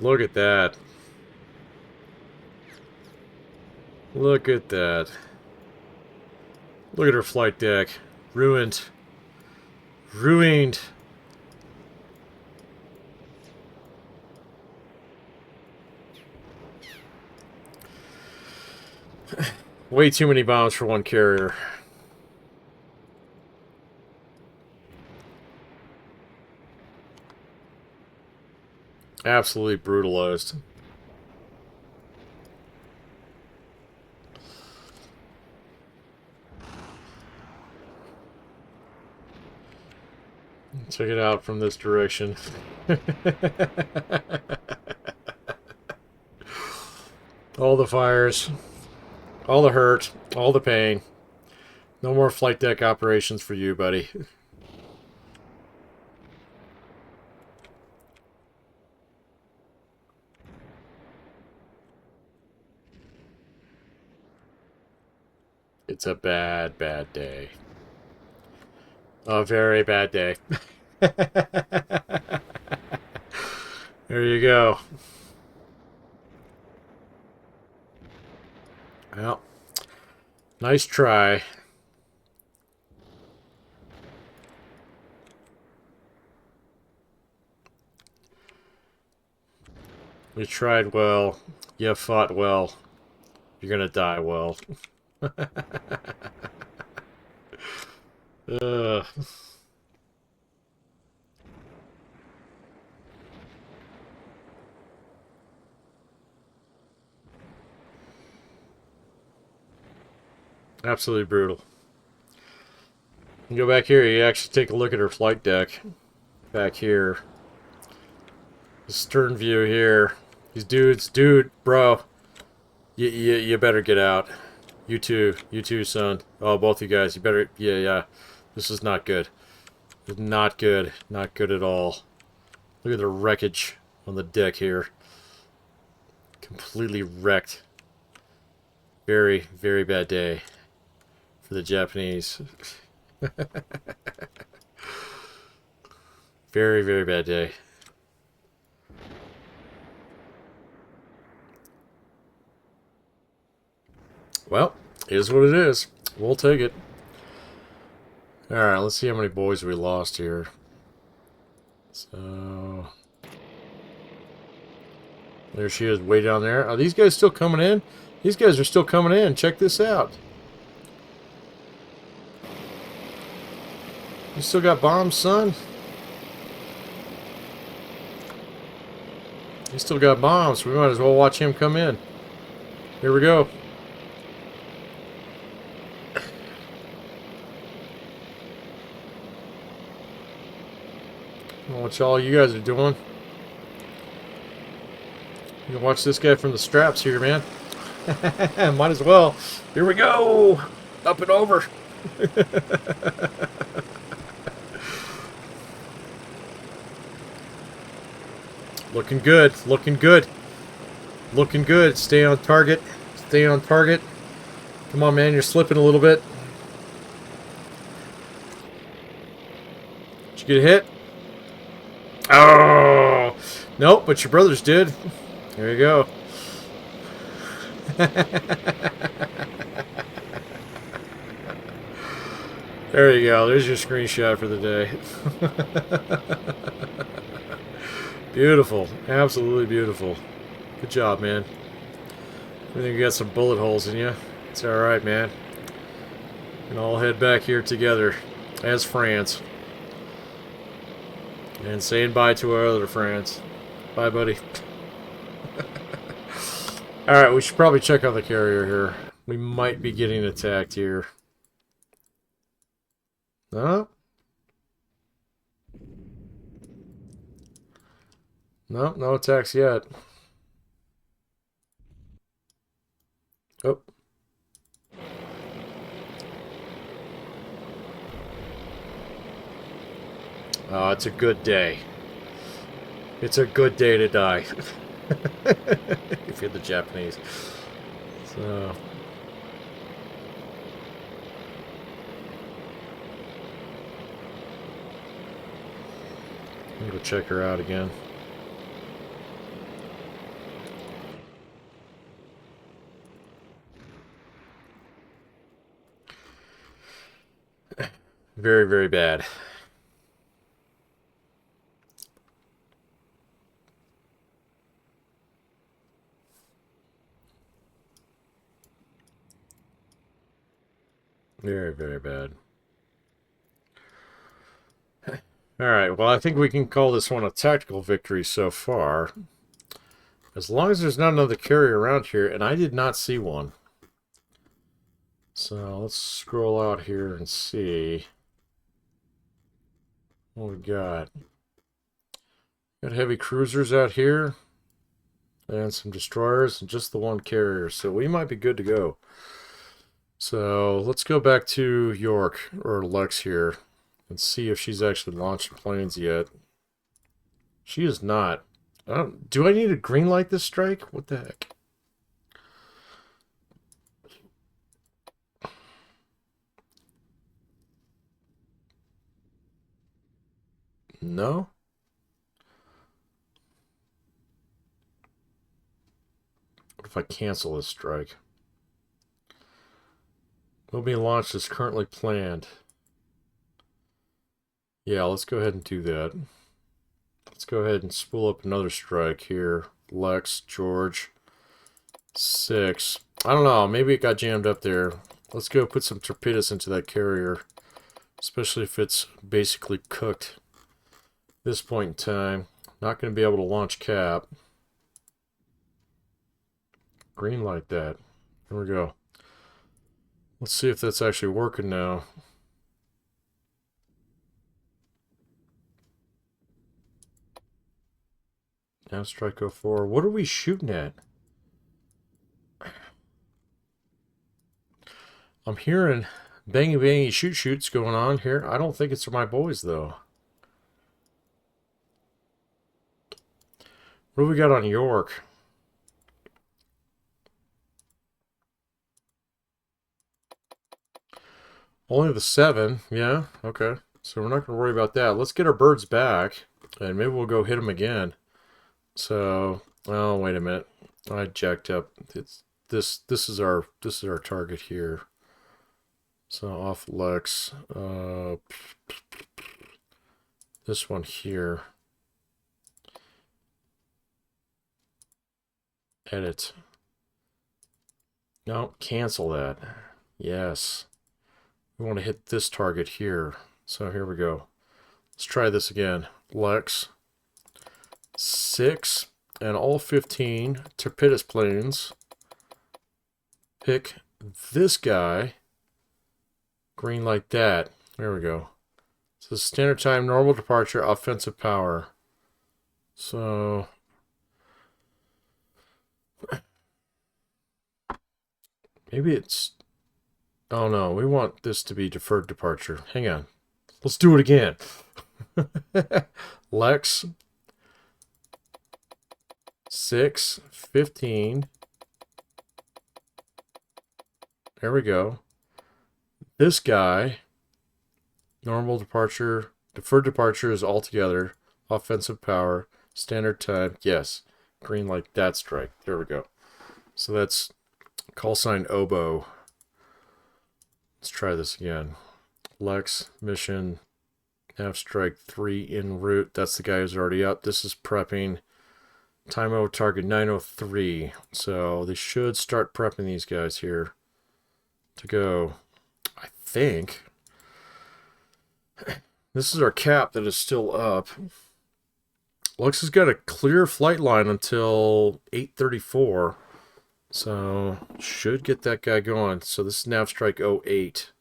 Look at that. Look at that. Look at her flight deck. Ruined. Ruined. Way too many bombs for one carrier. Absolutely brutalized. Check it out from this direction. All the fires, all the hurt, all the pain. No more flight deck operations for you, buddy. It's a bad, bad day. A very bad day. There you go. Well, nice try. You tried well. You fought well. You're gonna die well. Ugh. Absolutely brutal. You go back here, you actually take a look at her flight deck. Back here. The stern view here. These dudes, dude, bro. You better get out. You too, son. Oh, both you guys, you better, yeah. This is not good. Not good. Not good at all. Look at the wreckage on the deck here. Completely wrecked. Very, very bad day for the Japanese. Very, very bad day. Well, it is what it is. We'll take it. Alright, let's see how many boys we lost here. So... there she is, way down there. Are these guys still coming in? These guys are still coming in. Check this out. You still got bombs, son? You still got bombs. We might as well watch him come in. Here we go. What y'all you guys are doing? You can watch this guy from the straps here, man. Might as well. Here we go. Up and over. Looking good. Looking good. Looking good. Stay on target. Stay on target. Come on, man. You're slipping a little bit. Did you get a hit? Oh! Nope, but your brothers did. There you go. There you go. There's your screenshot for the day. Beautiful. Absolutely beautiful. Good job, man. I think you got some bullet holes in you. It's alright, man. And I'll head back here together as friends. And saying bye to our other friends. Bye, buddy. Alright, we should probably check on the carrier here. We might be getting attacked here. No? No, no attacks yet. Oh. Oh, it's a good day. It's a good day to die. If you're the Japanese. So... I'm gonna go check her out again. Very, very bad. Very, very bad. Alright, well, I think we can call this one a tactical victory so far. As long as there's not another carrier around here, and I did not see one. So, let's scroll out here and see what we got. Got heavy cruisers out here, and some destroyers, and just the one carrier, so we might be good to go. So, let's go back to York, or Lex here, and see if she's actually launched planes yet. She is not. Do I need to green light this strike? What the heck? No? What if I cancel this strike? Will be launched as currently planned. Yeah, let's go ahead and do that. Let's go ahead and spool up another strike here. Lex, George, 6. I don't know, maybe it got jammed up there. Let's go put some torpedoes into that carrier. Especially if it's basically cooked. At this point in time. Not going to be able to launch cap. Green light that. Here we go. Let's see if that's actually working now. Now strike 04. What are we shooting at? I'm hearing bangy bangy shoot shoots going on here. I don't think it's for my boys though. What do we got on York? Only the 7. Yeah, okay. So we're not going to worry about that. Let's get our birds back, and maybe we'll go hit them again. So, oh, wait a minute. I jacked up. This is our target here. So off Lex. This one here. Edit. No, cancel that. Yes. We want to hit this target here. So here we go. Let's try this again. Lex. 6 and all 15 torpedoes planes pick this guy. Green like that. There we go. So standard time, normal departure, offensive power. So maybe it's... Oh no, we want this to be deferred departure. Hang on. Let's do it again. Lex. 6, 15. There we go. This guy, normal departure, deferred departure is altogether, offensive power, standard time, yes. Green like that strike. There we go. So that's call sign oboe. Let's try this again. Lex, mission, nav strike 3 en route. That's the guy who's already up. This is prepping. Time over target 9:03. So they should start prepping these guys here to go. I think this is our cap that is still up. Lux has got a clear flight line until 8:34. So should get that guy going. So this is nav strike 08.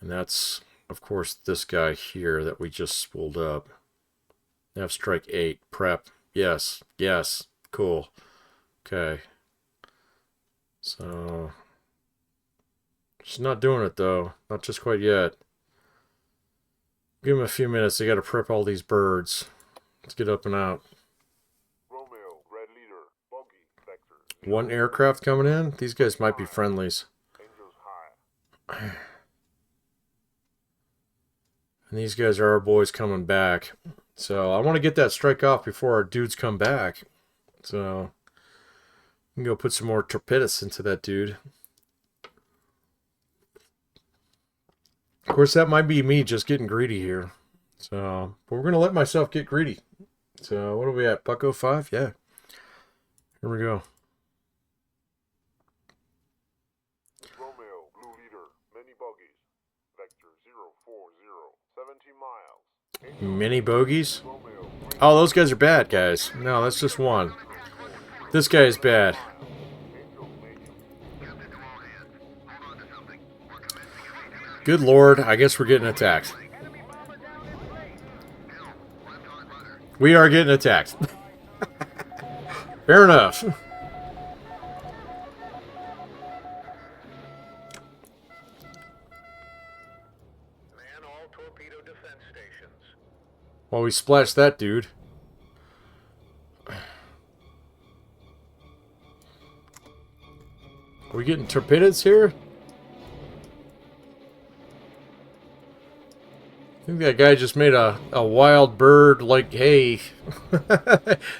And that's, of course, this guy here that we just spooled up. Nav strike 8. Prep. Yes. Yes. Cool. Okay. So she's not doing it, though. Not just quite yet. Give him a few minutes. They got to prep all these birds. Let's get up and out. Romeo, Red Leader, Bogey, Vector. One aircraft coming in. These guys might be friendlies. Angels high. And these guys are our boys coming back. So I want to get that strike off before our dudes come back. So we can go put some more torpedoes into that dude. Of course, that might be me just getting greedy here. So, but we're going to let myself get greedy. So what are we at? Buck 05? Yeah. Here we go. Romeo, Blue Leader, many bogies. Vector 040, 17 miles. Mini bogeys? Romeo, Oh, those guys are bad, guys. No, that's just one. This guy is bad. Angels mating. Good lord, I guess we're getting attacked. We are getting attacked. Fair enough. Man all torpedo defense stations. Well, we splashed that dude. Are we getting torpedoes here? I think that guy just made a wild bird, like, hey,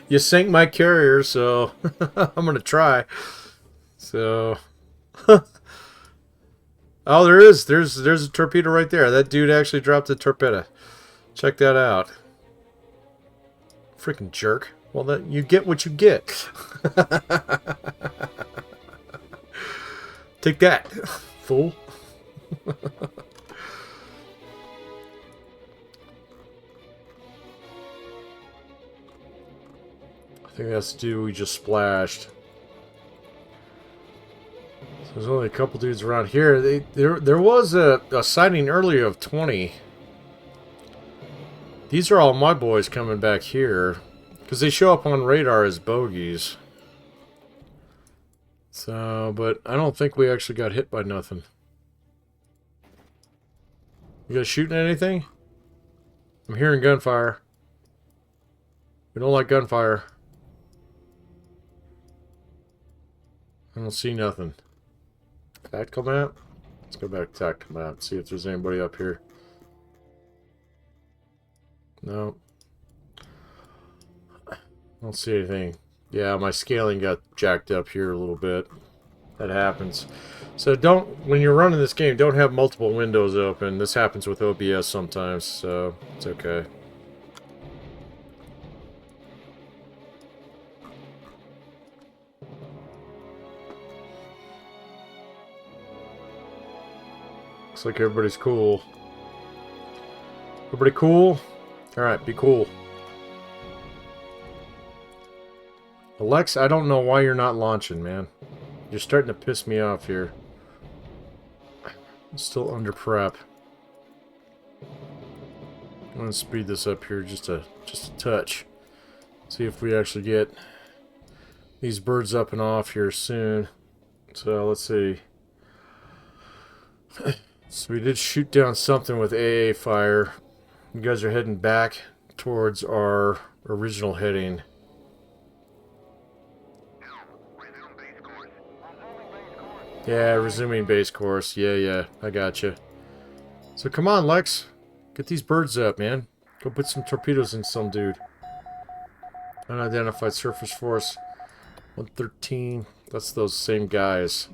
you sank my carrier, so I'm going to try. So, oh, there's a torpedo right there. That dude actually dropped a torpedo. Check that out. Freaking jerk. Well, that you get what you get. Take that, fool. I think that's the dude we just splashed. So there's only a couple dudes around here. There was a sighting earlier of 20. These are all my boys coming back here. Because they show up on radar as bogeys. So, but I don't think we actually got hit by nothing. You guys shooting at anything? I'm hearing gunfire. We don't like gunfire. I don't see nothing. Tactical map? Let's go back to tactical map. See if there's anybody up here. No. I don't see anything. Yeah, my scaling got jacked up here a little bit. That happens. So don't, when you're running this game, don't have multiple windows open. This happens with OBS sometimes, so it's okay. Looks like everybody's cool. Everybody cool? Alright, be cool. Alex, I don't know why you're not launching, man. You're starting to piss me off here. I'm still under prep. I'm gonna speed this up here just a touch. See if we actually get these birds up and off here soon. So let's see. So we did shoot down something with AA fire. You guys are heading back towards our original heading. Yeah, resuming base course. Yeah, I gotcha. So come on, Lex. Get these birds up, man. Go put some torpedoes in some dude. Unidentified surface force. 113. That's those same guys.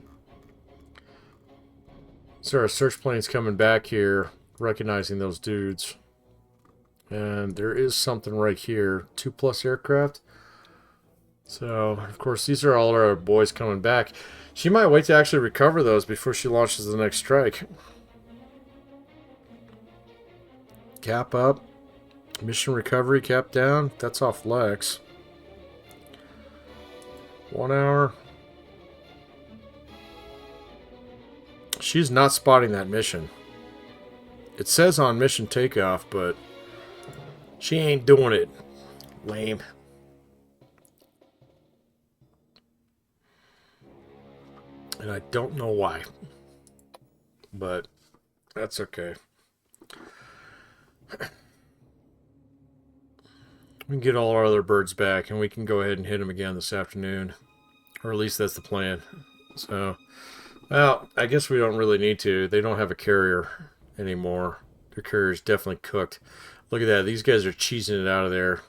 So our search plane's coming back here, recognizing those dudes. And there is something right here. 2+ aircraft. So, of course, these are all our boys coming back. She might wait to actually recover those before she launches the next strike. Cap up. Mission recovery, cap down. That's off Lex. 1 hour. She's not spotting that mission. It says on mission takeoff, but she ain't doing it. Lame. And I don't know why. But that's okay. We can get all our other birds back and we can go ahead and hit them again this afternoon. Or at least that's the plan. So, well, I guess we don't really need to. They don't have a carrier anymore. Their carrier's definitely cooked. Look at that. These guys are cheesing it out of there.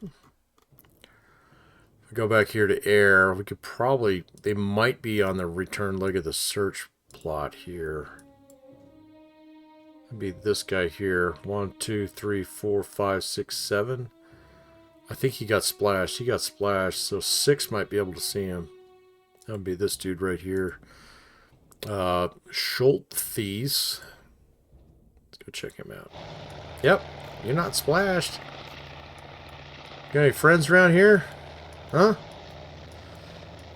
If we go back here to air, we could probably... They might be on the return leg of the search plot here. It'd be this guy here. 1, 2, 3, 4, 5, 6, 7. I think he got splashed. He got splashed, so 6 might be able to see him. That would be this dude right here. Schulthes. Let's go check him out. Yep, you're not splashed. Got any friends around here? Huh?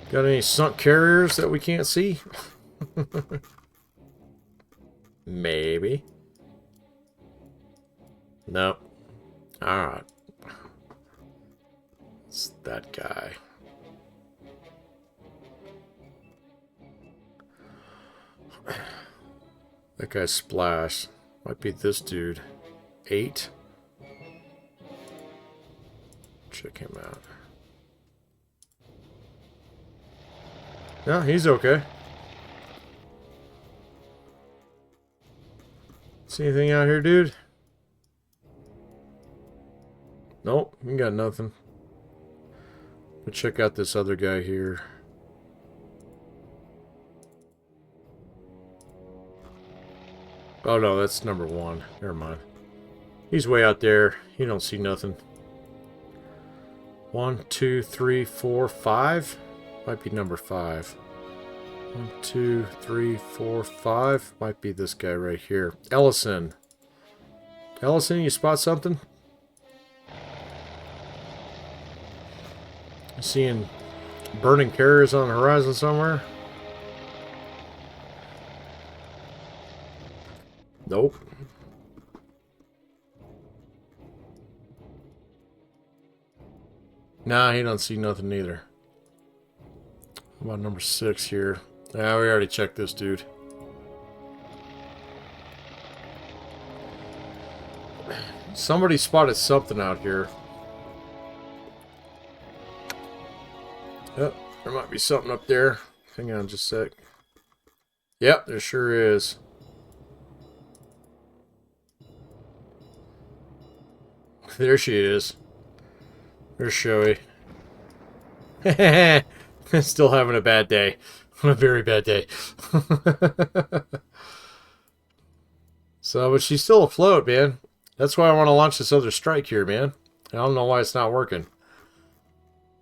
Got any sunk carriers that we can't see? Maybe. Nope. Alright. It's that guy. That guy's splash. Might be this dude. 8. Check him out. No, he's okay. See anything out here, dude? Nope, we got nothing. But check out this other guy here. Oh no, that's number 1. Never mind. He's way out there. You don't see nothing. 1, 2, 3, 4, 5. Might be number 5. 1, 2, 3, 4, 5. Might be this guy right here. Ellison. Ellison, you spot something? You seeing burning carriers on the horizon somewhere? Nope. Nah, he don't see nothing either. How about number 6 here? Ah, we already checked this dude. Somebody spotted something out here. Yep, there might be something up there. Hang on just a sec. Yep, there sure is. There she is. There's Shoei. Still having a bad day. A very bad day. So, but she's still afloat, man. That's why I want to launch this other strike here, man. I don't know why it's not working.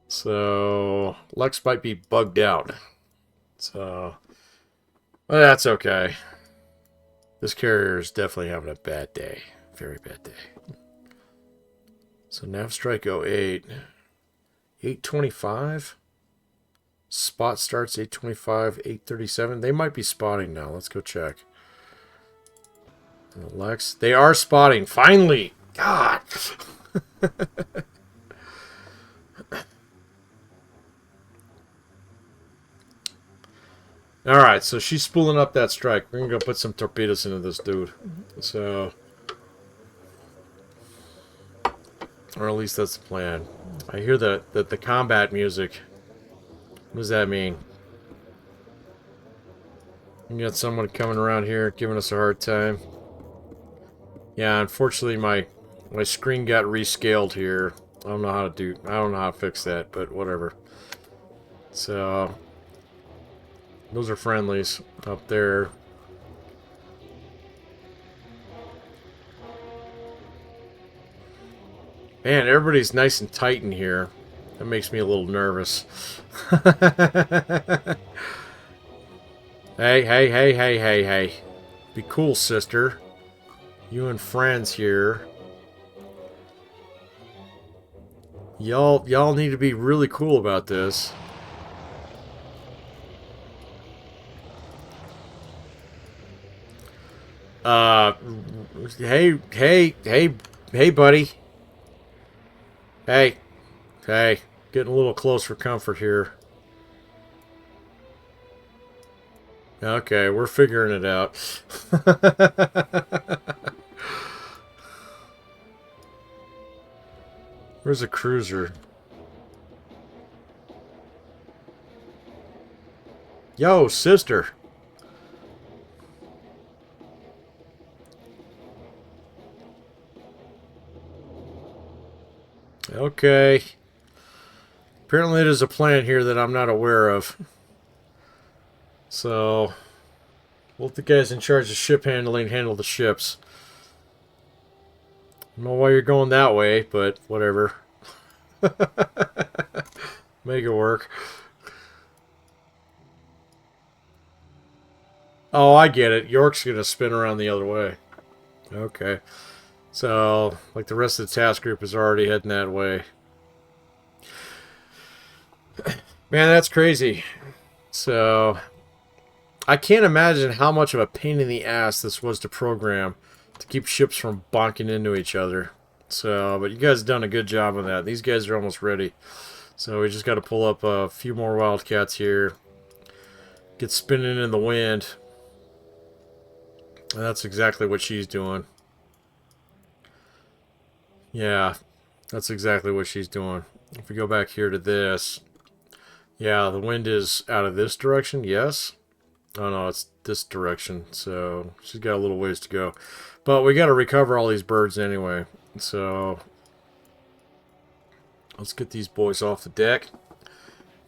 So, Lex might be bugged out. So, well, that's okay. This carrier is definitely having a bad day. Very bad day. So, nav strike 08. 825. Spot starts 8:25, 8:37. They might be spotting now. Let's go check. Lex, they are spotting. Finally! God! Alright, so she's spooling up that strike. We're going to go put some torpedoes into this dude. So... Or at least that's the plan. I hear the combat music. What does that mean? We got someone coming around here giving us a hard time. Yeah, unfortunately my screen got rescaled here. I don't know how to fix that, but whatever. So those are friendlies up there. Man, everybody's nice and tight in here. That makes me a little nervous. Hey. Be cool, sister. You and friends here. Y'all need to be really cool about this. Hey, buddy. Hey, getting a little close for comfort here. Okay, we're figuring it out. Where's a cruiser? Yo, sister. Okay. Apparently there's a plan here that I'm not aware of. So, we'll let the guys in charge of ship handling handle the ships. I don't know why you're going that way, but whatever. Make it work. Oh, I get it. York's going to spin around the other way. Okay. So, like the rest of the task group is already heading that way. Man, that's crazy. So, I can't imagine how much of a pain in the ass this was to program to keep ships from bonking into each other. So, but you guys have done a good job on that. These guys are almost ready. So we just got to pull up a few more Wildcats here. Get spinning in the wind. And that's exactly what she's doing. Yeah, that's exactly what she's doing. If we go back here to this. Yeah, the wind is out of this direction, yes. Oh no, it's this direction, so she's got a little ways to go. But we got to recover all these birds anyway, so let's get these boys off the deck.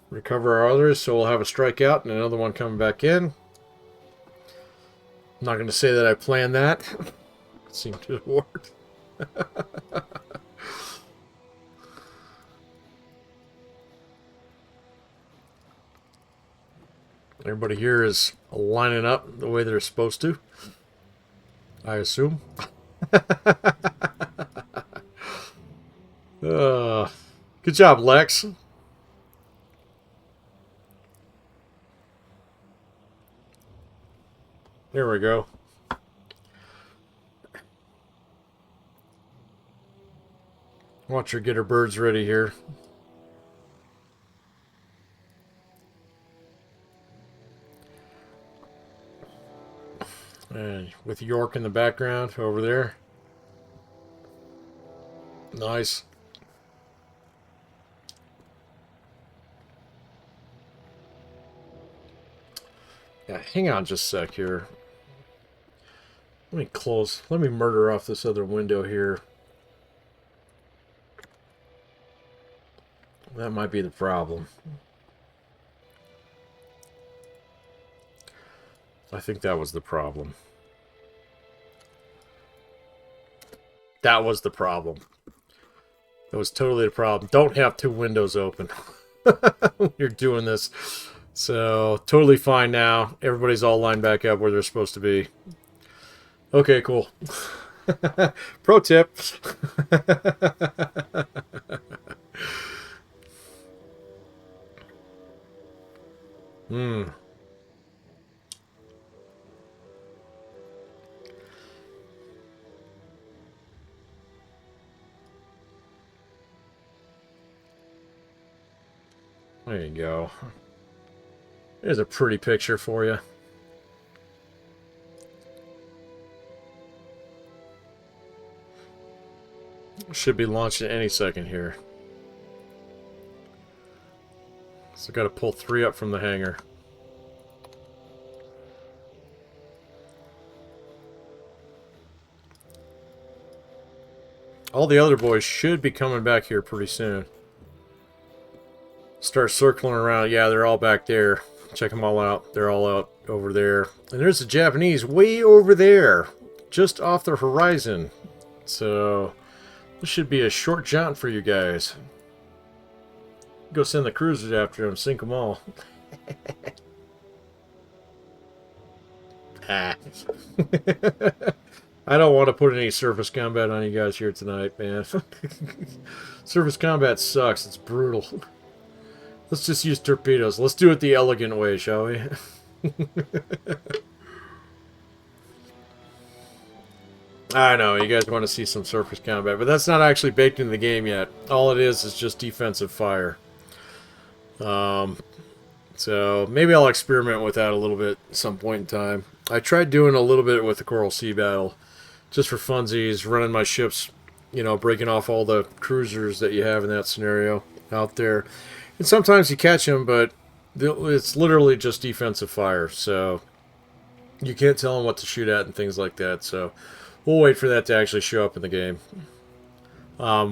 Recover our others, so we'll have a strike out and another one coming back in. I'm not going to say that I planned that. It seemed to have worked. Everybody here is lining up the way they're supposed to, I assume. Good job, Lex. There we go. Watch her get her birds ready here. And with York in the background over there. Nice. Yeah, hang on just a sec here. Let me murder off this other window here. That might be the problem. I think that was the problem. That was the problem. That was totally the problem. Don't have two windows open when you're doing this. So, totally fine now. Everybody's all lined back up where they're supposed to be. Okay, cool. Pro tip. Hmm. There you go. There's a pretty picture for you. Should be launching any second here. So got to pull 3 up from the hangar. All the other boys should be coming back here pretty soon. Start circling around. Yeah, they're all back there. Check them all out. They're all out over there. And there's the Japanese way over there. Just off the horizon. So this should be a short jaunt for you guys. Go send the cruisers after them. Sink them all. Ah. I don't want to put any surface combat on you guys here tonight, man. Surface combat sucks. It's brutal. Let's just use torpedoes. Let's do it the elegant way, shall we? I know, you guys want to see some surface combat, but that's not actually baked into the game yet. All it is just defensive fire. So maybe I'll experiment with that a little bit at some point in time. I tried doing a little bit with the Coral Sea Battle, just for funsies, running my ships, you know, breaking off all the cruisers that you have in that scenario out there. And sometimes you catch them, but it's literally just defensive fire, so you can't tell them what to shoot at and things like that. So we'll wait for that to actually show up in the game.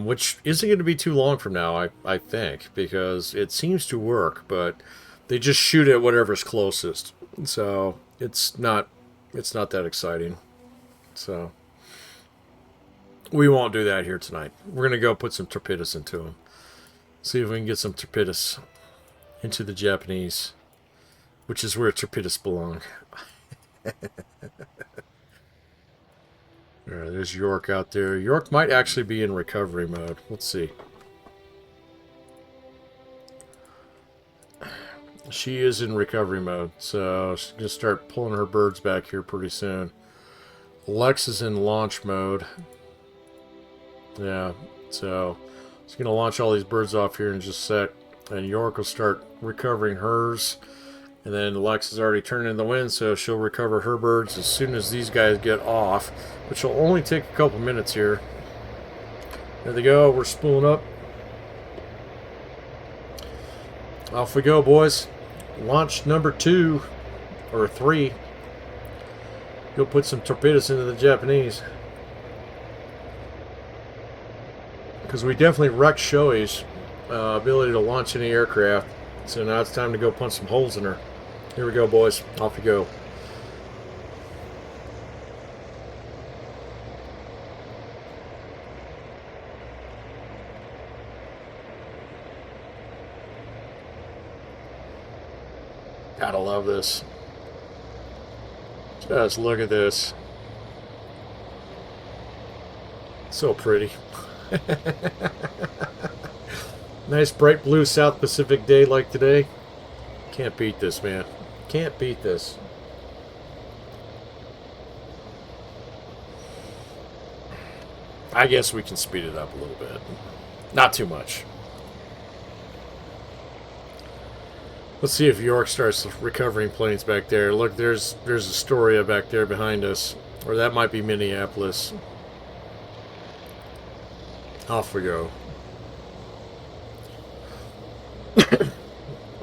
Which isn't going to be too long from now, I think, because it seems to work, but they just shoot at whatever's closest. So it's not that exciting. So we won't do that here tonight. We're going to go put some torpedoes into them. See if we can get some torpedoes into the Japanese, which is where torpedoes belong. Alright, there's York out there. York might actually be in recovery mode. Let's see. She is in recovery mode, so she's going to start pulling her birds back here pretty soon. Lex is in launch mode. Yeah, so she's going to launch all these birds off here in just a sec. And York will start recovering hers. And then Lex is already turning in the wind, so she'll recover her birds as soon as these guys get off, which will only take a couple minutes here. There they go. We're spooling up. Off we go, boys. Launch number 2 or 3. Go put some torpedoes into the Japanese, because we definitely wrecked Shoei's ability to launch any aircraft. So now it's time to go punch some holes in her. Here we go, boys. Off we go. Gotta love this. Just look at this. So pretty. Nice bright blue South Pacific day like today. Can't beat this, man. Can't beat this. I guess we can speed it up a little bit. Not too much. Let's see if York starts recovering planes back there. Look, there's Astoria back there behind us. Or that might be Minneapolis. Off we go.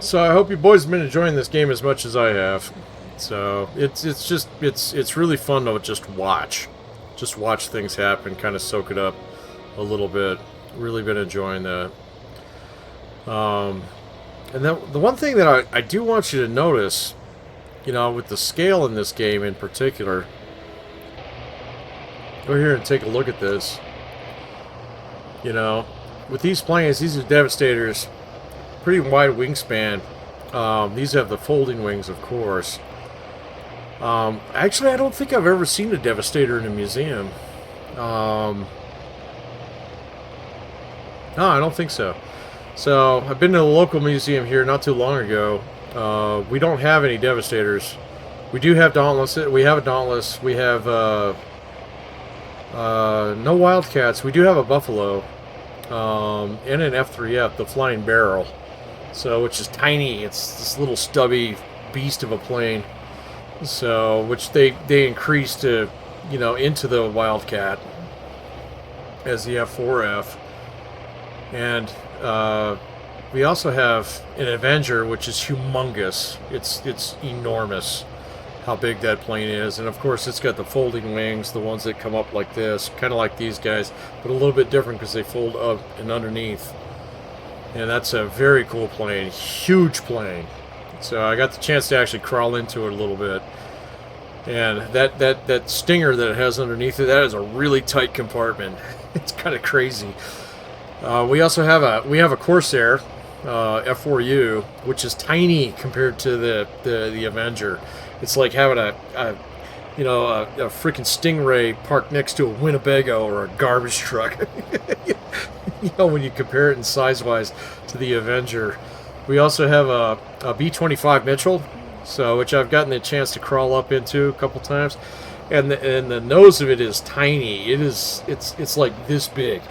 So I hope you boys have been enjoying this game as much as I have. So it's really fun to just watch things happen, kind of soak it up a little bit. Really been enjoying that. And then the one thing that I do want you to notice, you know, with the scale in this game in particular, go here and take a look at this. You know, with these planes, these are Devastators. Pretty wide wingspan. These have the folding wings, of course. Actually, I don't think I've ever seen a Devastator in a museum. No, I don't think so. So, I've been to the local museum here not too long ago, We don't have any Devastators. We do have Dauntless. We have a Dauntless. We have no Wildcats. We do have a Buffalo and an F3F, the Flying Barrel. So, which is tiny. It's this little stubby beast of a plane. So, which they increased to, into the Wildcat as the F4F. And we also have an Avenger, which is humongous. It's enormous how big that plane is. And of course, it's got the folding wings, the ones that come up like this, kind of like these guys, but a little bit different because they fold up and underneath. And that's a very cool plane, huge plane. So I got the chance to actually crawl into it a little bit. And that stinger that it has underneath it, that is a really tight compartment. It's kind of crazy. We also have a Corsair F4U, which is tiny compared to the Avenger. It's like having a freaking Stingray parked next to a Winnebago or a garbage truck. When you compare it in size-wise to the Avenger. We also have a B-25 Mitchell, which I've gotten the chance to crawl up into a couple times, and the nose of it is tiny. It's like this big.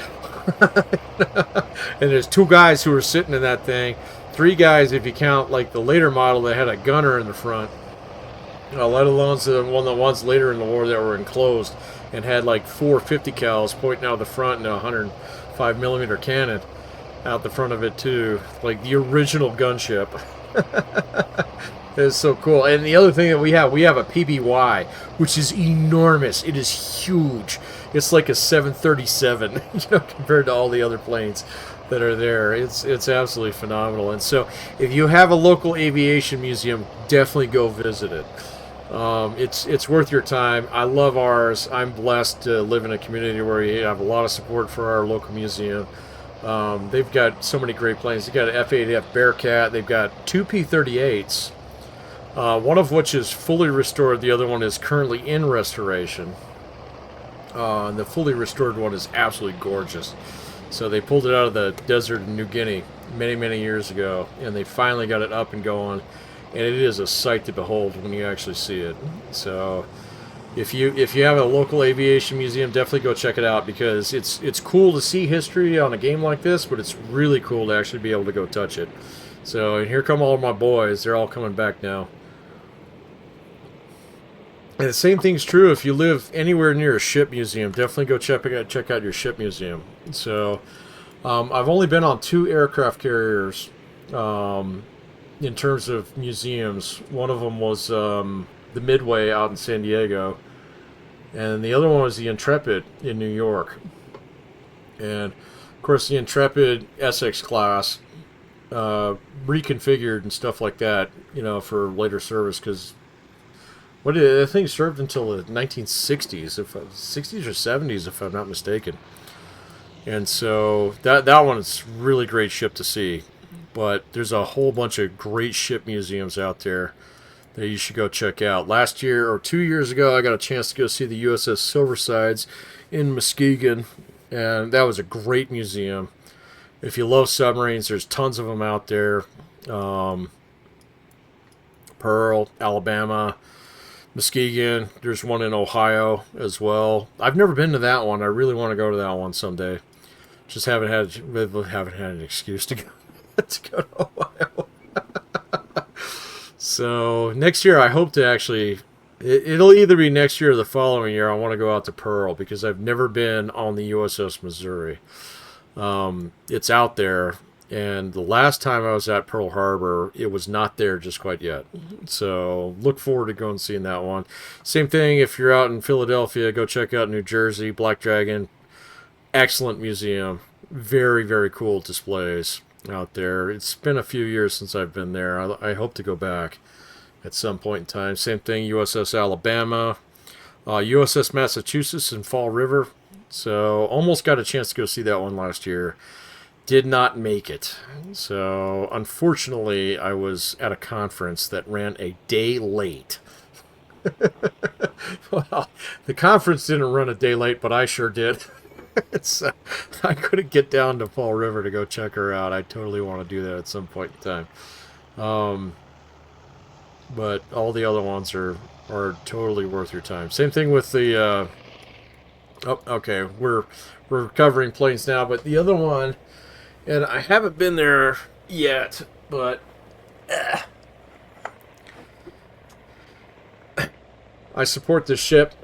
And there's 2 guys who are sitting in that thing, 3 guys if you count like the later model that had a gunner in the front, let alone one of the ones later in the war that were enclosed and had like 4 50 cals pointing out the front and a 105mm cannon out the front of it too, like the original gunship. It's so cool. And the other thing that we have a PBY, which is enormous. It is huge. It's like a 737, compared to all the other planes that are there. It's absolutely phenomenal. And so, if you have a local aviation museum, definitely go visit it. It's worth your time. I love ours. I'm blessed to live in a community where you have a lot of support for our local museum. They've got so many great planes. They've got an F-8F Bearcat. They've got 2 P-38s. One of which is fully restored. The other one is currently in restoration. And the fully restored one is absolutely gorgeous. So they pulled it out of the desert in New Guinea many, many years ago, and they finally got it up and going. And it is a sight to behold when you actually see it. So if you have a local aviation museum, definitely go check it out, because it's cool to see history on a game like this, but it's really cool to actually be able to go touch it. So, and here come all of my boys. They're all coming back now. And the same thing's true if you live anywhere near a ship museum. Definitely go check out your ship museum. So, I've only been on 2 aircraft carriers in terms of museums. One of them was the Midway out in San Diego, and the other one was the Intrepid in New York. And of course, the Intrepid SX class, reconfigured and stuff like that, for later service, because the thing served until the 1960s, 60s or 70s, if I'm not mistaken. And so that one is really great ship to see. But there's a whole bunch of great ship museums out there that you should go check out. Last year or 2 years ago, I got a chance to go see the USS Silversides in Muskegon, and that was a great museum. If you love submarines, there's tons of them out there. Pearl, Alabama, Muskegon. There's one in Ohio as well. I've never been to that one. I really want to go to that one someday. Just haven't had an excuse to go to Ohio. So next year, I hope to actually. It'll either be next year or the following year. I want to go out to Pearl, because I've never been on the USS Missouri. It's out there, and the last time I was at Pearl Harbor, it was not there just quite yet. So look forward to going and seeing that one. Same thing if you're out in Philadelphia, go check out New Jersey, Black Dragon. Excellent museum. Very, very cool displays out there. It's been a few years since I've been there. I hope to go back at some point in time. Same thing, USS Alabama, USS Massachusetts in Fall River. So almost got a chance to go see that one last year. Did not make it. So unfortunately, I was at a conference that ran a day late. Well, the conference didn't run a day late, but I sure did. I couldn't get down to Fall River to go check her out. I totally want to do that at some point in time. but all the other ones are totally worth your time. Same thing with the. Oh, okay, we're recovering planes now, but the other one, and I haven't been there yet, but I support this ship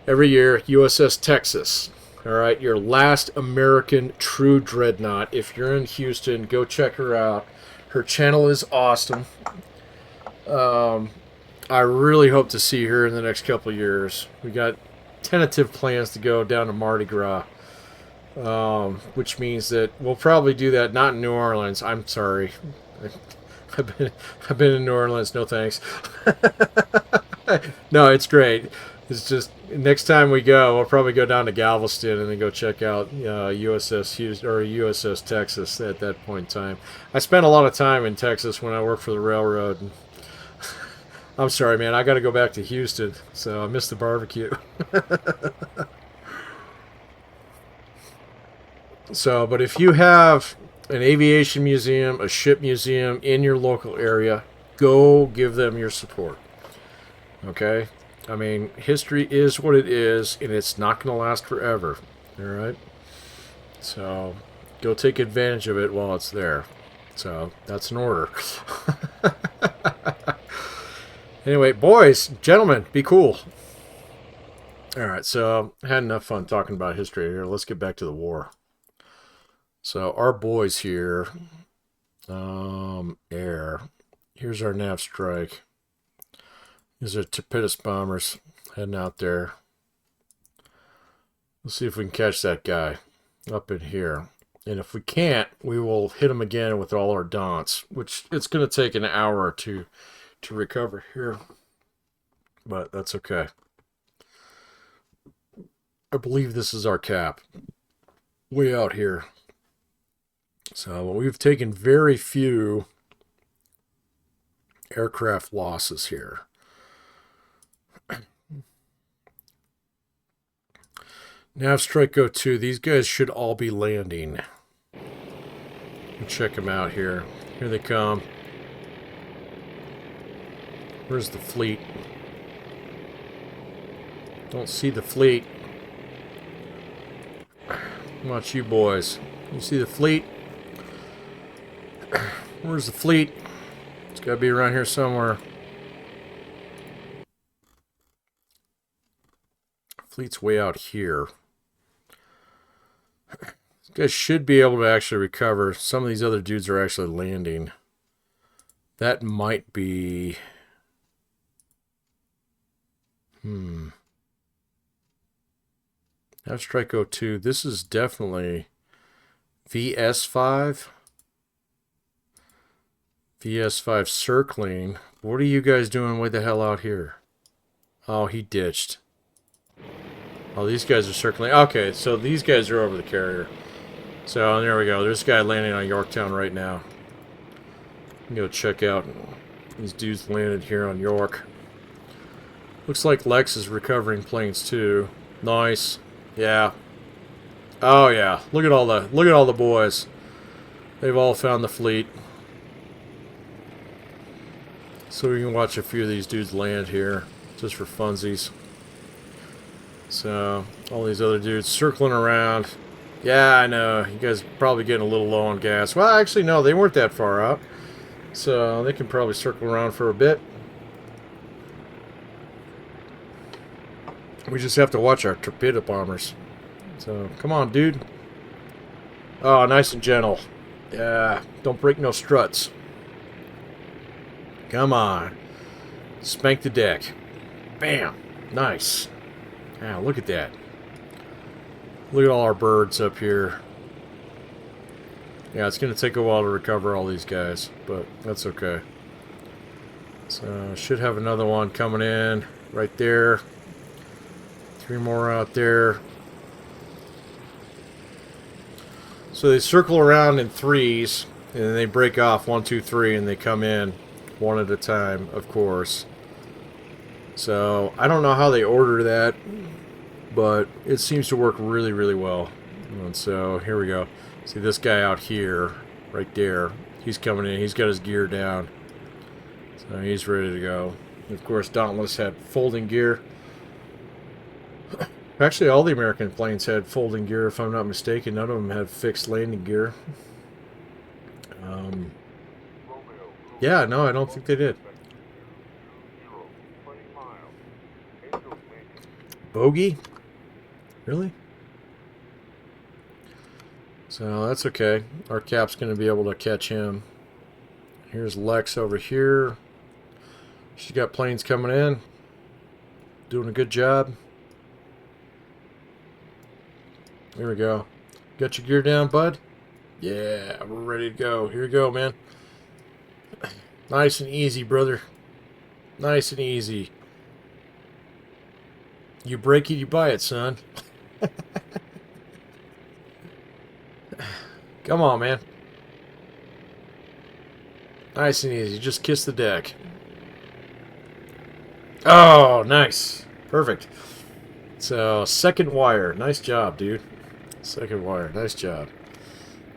every year, USS Texas. All right, your last American true dreadnought. If you're in Houston, go check her out. Her channel is awesome. I really hope to see her in the next couple of years. We got tentative plans to go down to Mardi Gras, which means that we'll probably do that not in New Orleans. I'm sorry. I've been in New Orleans. No thanks. No, it's great. It's just next time we go, we'll probably go down to Galveston and then go check out USS Houston or USS Texas at that point in time. I spent a lot of time in Texas when I worked for the railroad. And I'm sorry, man. I got to go back to Houston, so I missed the barbecue. So, but if you have an aviation museum, a ship museum in your local area, go give them your support. Okay? I mean, history is what it is, and it's not going to last forever. All right? So, go take advantage of it while it's there. So, that's an order. Anyway, boys, gentlemen, be cool. All right, so I had enough fun talking about history here. Let's get back to the war. So, our boys here, air. Here's our nav strike. These are torpedo bombers heading out there. Let's see if we can catch that guy up in here. And if we can't, we will hit him again with all our daunts, which it's going to take an hour or two to recover here. But that's okay. I believe this is our cap. Way out here. So we've taken very few aircraft losses here. Nav Strike Go 2, these guys should all be landing. Check them out here. Here they come. Where's the fleet? Don't see the fleet. How about you boys? You see the fleet? Where's the fleet? It's got to be around here somewhere. Fleet's way out here. These guys should be able to actually recover. Some of these other dudes are actually landing. That might be... Nav Strike 02. This is definitely VS5. VS5 circling. What are you guys doing way the hell out here? Oh, he ditched. Oh, these guys are circling. Okay, so these guys are over the carrier. So there we go. There's a guy landing on Yorktown right now. Go check out. These dudes landed here on York. Looks like Lex is recovering planes too. Nice. Yeah. Oh yeah. Look at all the boys. They've all found the fleet. So we can watch a few of these dudes land here, just for funsies. So all these other dudes circling around. Yeah, I know. You guys are probably getting a little low on gas. Well, actually, no, they weren't that far out. So they can probably circle around for a bit. We just have to watch our torpedo bombers. So, come on, dude. Oh, nice and gentle. Yeah, don't break no struts. Come on. Spank the deck. Bam. Nice. Wow, look at that. Look at all our birds up here. Yeah, it's going to take a while to recover all these guys, but that's okay. So, should have another one coming in right there. 3 more out there. So they circle around in threes, and then they break off 1, 2, 3, and they come in one at a time, of course. So I don't know how they order that, but it seems to work really, really well. And so here we go. See this guy out here, right there. He's coming in. He's got his gear down. So he's ready to go. Of course, Dauntless had folding gear. Actually, all the American planes had folding gear, if I'm not mistaken. None of them had fixed landing gear. Yeah, no, I don't think they did. Bogey? Really? So that's okay. Our cap's going to be able to catch him. Here's Lex over here. She's got planes coming in. Doing a good job. Here we go. Got your gear down, bud? Yeah, we're ready to go. Here we go, man. Nice and easy, brother. Nice and easy. You break it, you buy it, son. Come on, man. Nice and easy. Just kiss the deck. Oh, nice. Perfect. So, second wire. Nice job, dude. Second wire. Nice job.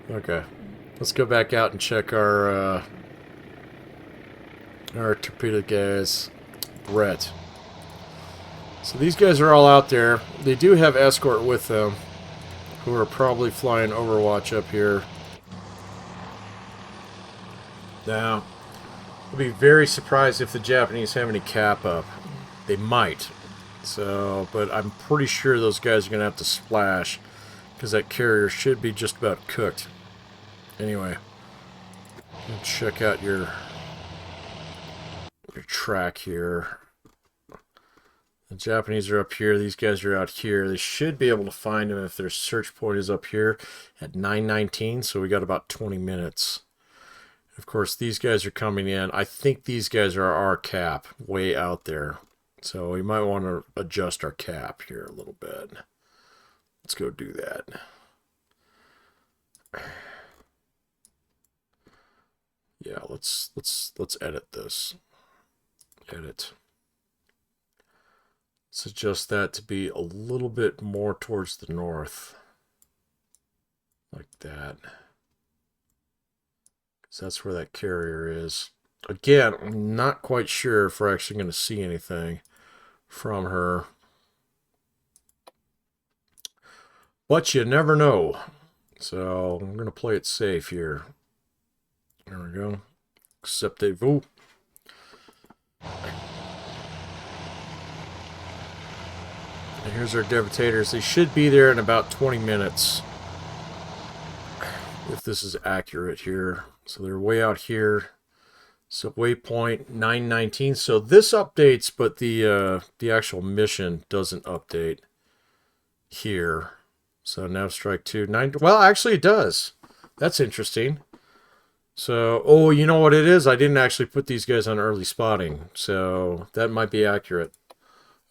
Okay. Let's go back out and check our torpedo guys. Brett. So these guys are all out there. They do have escort with them, who are probably flying Overwatch up here. Now, I'll be very surprised if the Japanese have any cap up. They might. So, but I'm pretty sure those guys are going to have to splash, because that carrier should be just about cooked. Anyway, let's check out your track here. The Japanese are up here. These guys are out here. They should be able to find them if their search point is up here at 9:19. So we got about 20 minutes. Of course, these guys are coming in. I think these guys are our cap way out there. So we might want to adjust our cap here a little bit. Let's go do that. Yeah, let's edit this. Edit. Let's adjust that to be a little bit more towards the north. Like that. Because that's where that carrier is. Again, I'm not quite sure if we're actually going to see anything from her. But you never know. So I'm going to play it safe here. There we go. Acceptez-vous. And here's our debitators. They should be there in about 20 minutes. If this is accurate here. So they're way out here. So waypoint 919. So this updates, but the actual mission doesn't update here. So nav strike 2. Well, actually it does. That's interesting. So, oh, you know what it is? I didn't actually put these guys on early spotting. So that might be accurate.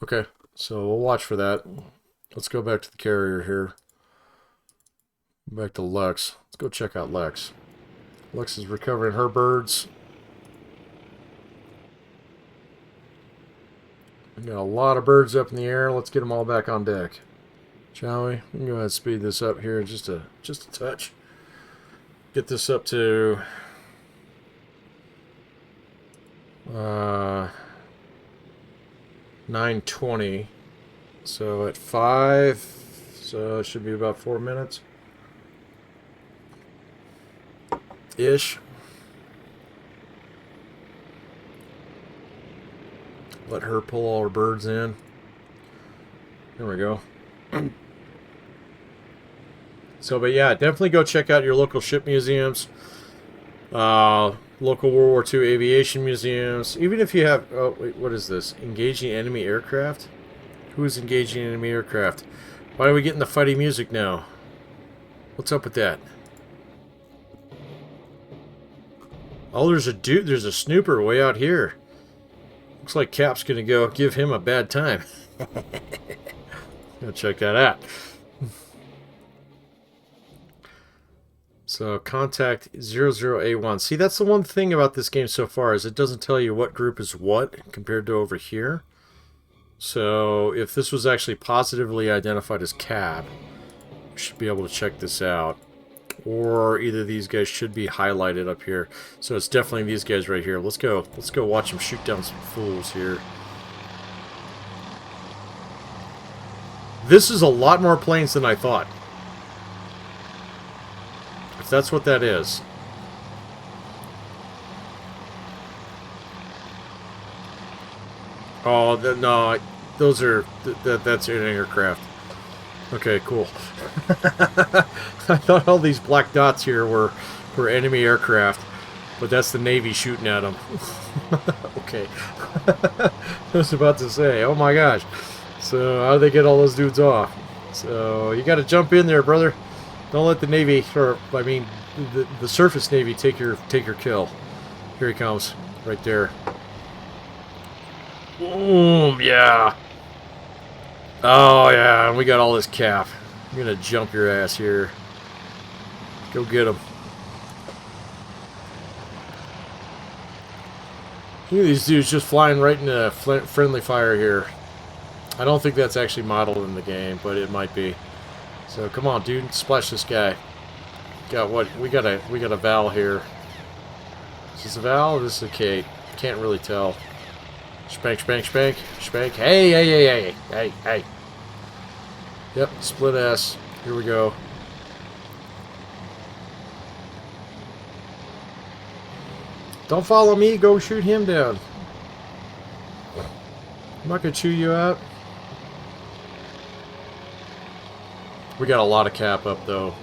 Okay. So we'll watch for that. Let's go back to the carrier here. Back to Lex. Let's go check out Lex. Lex is recovering her birds. We got a lot of birds up in the air. Let's get them all back on deck, shall we? We can go ahead and speed this up here just a touch. Get this up to 9:20. So at 5, so it should be about 4 minutes ish. Let her pull all her birds in. There we go. So, but yeah, definitely go check out your local ship museums, local World War II aviation museums. Even if you have, oh wait, what is this? Engaging enemy aircraft? Who is engaging enemy aircraft? Why are we getting the fighting music now? What's up with that? Oh, there's a snooper way out here. Looks like Cap's gonna go give him a bad time. Go check that out. So contact 00A1. See, that's the one thing about this game so far is it doesn't tell you what group is what compared to over here. So if this was actually positively identified as Cap, we should be able to check this out. or either of these guys should be highlighted up here. So it's definitely these guys right here. Let's go watch them shoot down some fools here. This is a lot more planes than I thought. If that's what that is. Oh, no, those are, that's an aircraft. Okay, cool. I thought all these black dots here were enemy aircraft, but that's the Navy shooting at them. Okay. I was about to say, oh my gosh. So how do they get all those dudes off? So you got to jump in there, brother. Don't let the Navy, or I mean, the surface Navy take your kill. Here he comes, right there. Boom, yeah. Oh yeah, and we got all this cap. I'm gonna jump your ass here. Go get him. Look at these dudes just flying right into friendly fire here. I don't think that's actually modeled in the game, but it might be. So come on, dude, splash this guy. Got what? We got a Val here. Is this a Val or this is a Kate? Can't really tell. Spank, spank, spank, spank. Hey, hey, hey, hey, hey, hey. Yep, split S. Here we go. Don't follow me, go shoot him down. I'm not gonna chew you out. We got a lot of cap up though.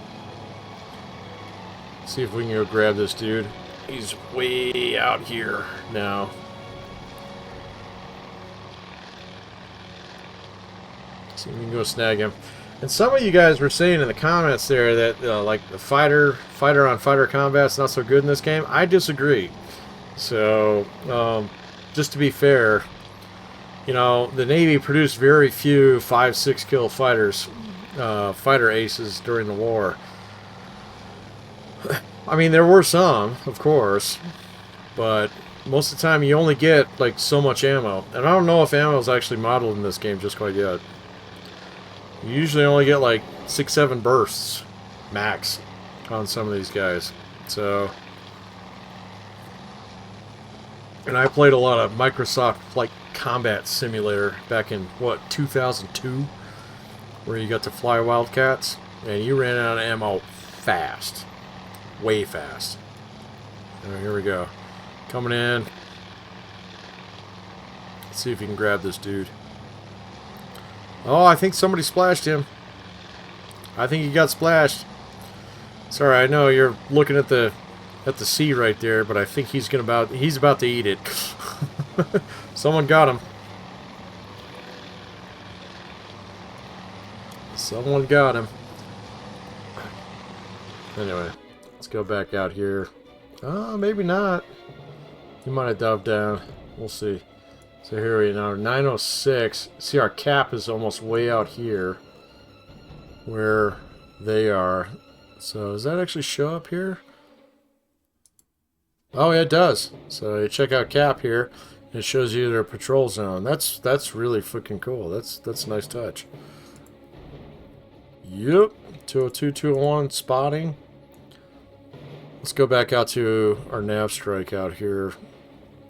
See if we can go grab this dude. He's way out here now. See if we can go snag him. And some of you guys were saying in the comments there that like the fighter on fighter combat's not so good in this game. I disagree. So just to be fair, you know, the Navy produced very few 5-6 kill fighters, fighter aces during the war. I mean, there were some, of course, but most of the time you only get like so much ammo. And I don't know if ammo is actually modeled in this game just quite yet. You usually only get like 6-7 bursts max on some of these guys. So, and I played a lot of Microsoft Flight Combat Simulator back in what, 2002, where you got to fly Wildcats and you ran out of ammo fast, way fast. Alright, here we go, coming in. Let's see if you can grab this dude. Oh, I think somebody splashed him. I think he got splashed. Sorry, I know you're looking at the sea right there, but I think he's about to eat it. Someone got him. Someone got him. Anyway, let's go back out here. Oh, maybe not. He might have dove down. We'll see. So here we are, 906. See, our cap is almost way out here where they are. So does that actually show up here? Oh, yeah, it does. So you check out cap here, and it shows you their patrol zone. That's really freaking cool. That's a nice touch. Yep, 202, 201 spotting. Let's go back out to our nav strike out here.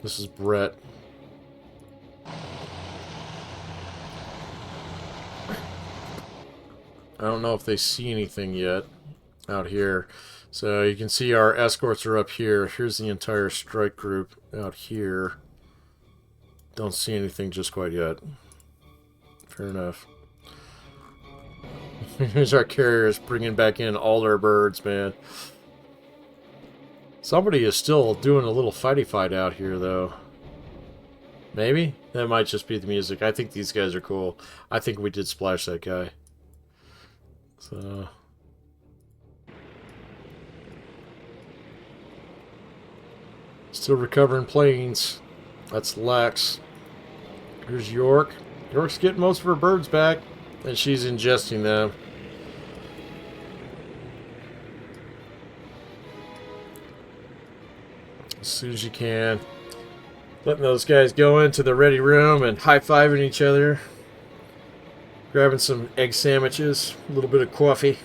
This is Brett. I don't know if they see anything yet out here. So you can see our escorts are up here. Here's the entire strike group out here. Don't see anything just quite yet. Fair enough. Here's our carriers bringing back in all their birds, man. Somebody is still doing a little fighty fight out here, though. Maybe? That might just be the music. I think these guys are cool. I think we did splash that guy. So... still recovering planes. That's Lex. Here's York. York's getting most of her birds back, and she's ingesting them. As soon as you can. Letting those guys go into the ready room and high-fiving each other. Grabbing some egg sandwiches, a little bit of coffee.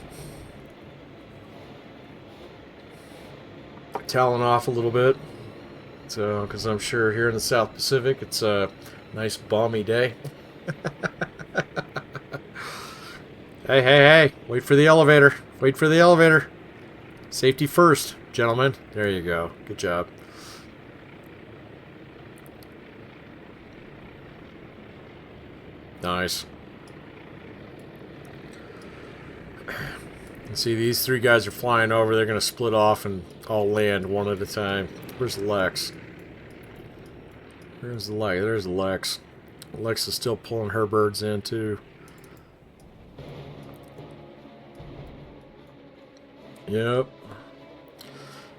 towing off a little bit. So, because I'm sure here in the South Pacific, it's a nice balmy day. Hey, hey, hey! Wait for the elevator. Wait for the elevator. Safety first, gentlemen. There you go. Good job. Nice. See, these three guys are flying over. They're going to split off and all land one at a time. Where's Lex? Where's the Lex? There's Lex. Lex is still pulling her birds in, too. Yep.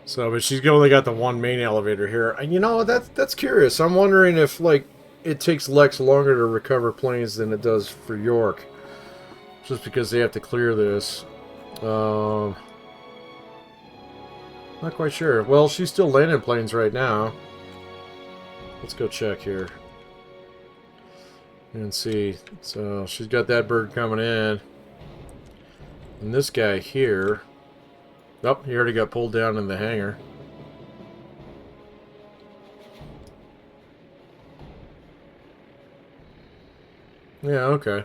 So, but she's only got the one main elevator here. And you know, that's curious. I'm wondering if, like, it takes Lex longer to recover planes than it does for York. Just because they have to clear this. Not quite sure. Well, she's still landing planes right now. Let's go check here. And see. So, she's got that bird coming in. And this guy here... Oh, he already got pulled down in the hangar. Yeah, okay.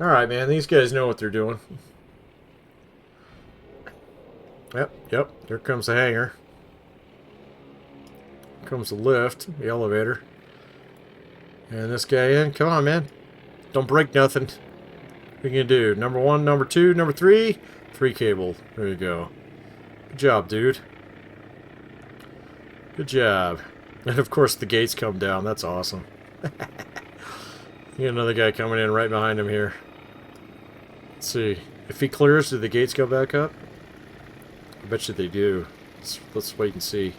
Alright, man. These guys know what they're doing. Yep. Here comes the hangar. Here comes the lift, the elevator. And this guy in. Come on, man. Don't break nothing. What are you gonna do? Number 1, number 2, number 3? 3 cable. There you go. Good job, dude. Good job. And of course the gates come down. That's awesome. You got another guy coming in right behind him here. Let's see. If he clears, do the gates go back up? I bet you they do. Let's wait and see.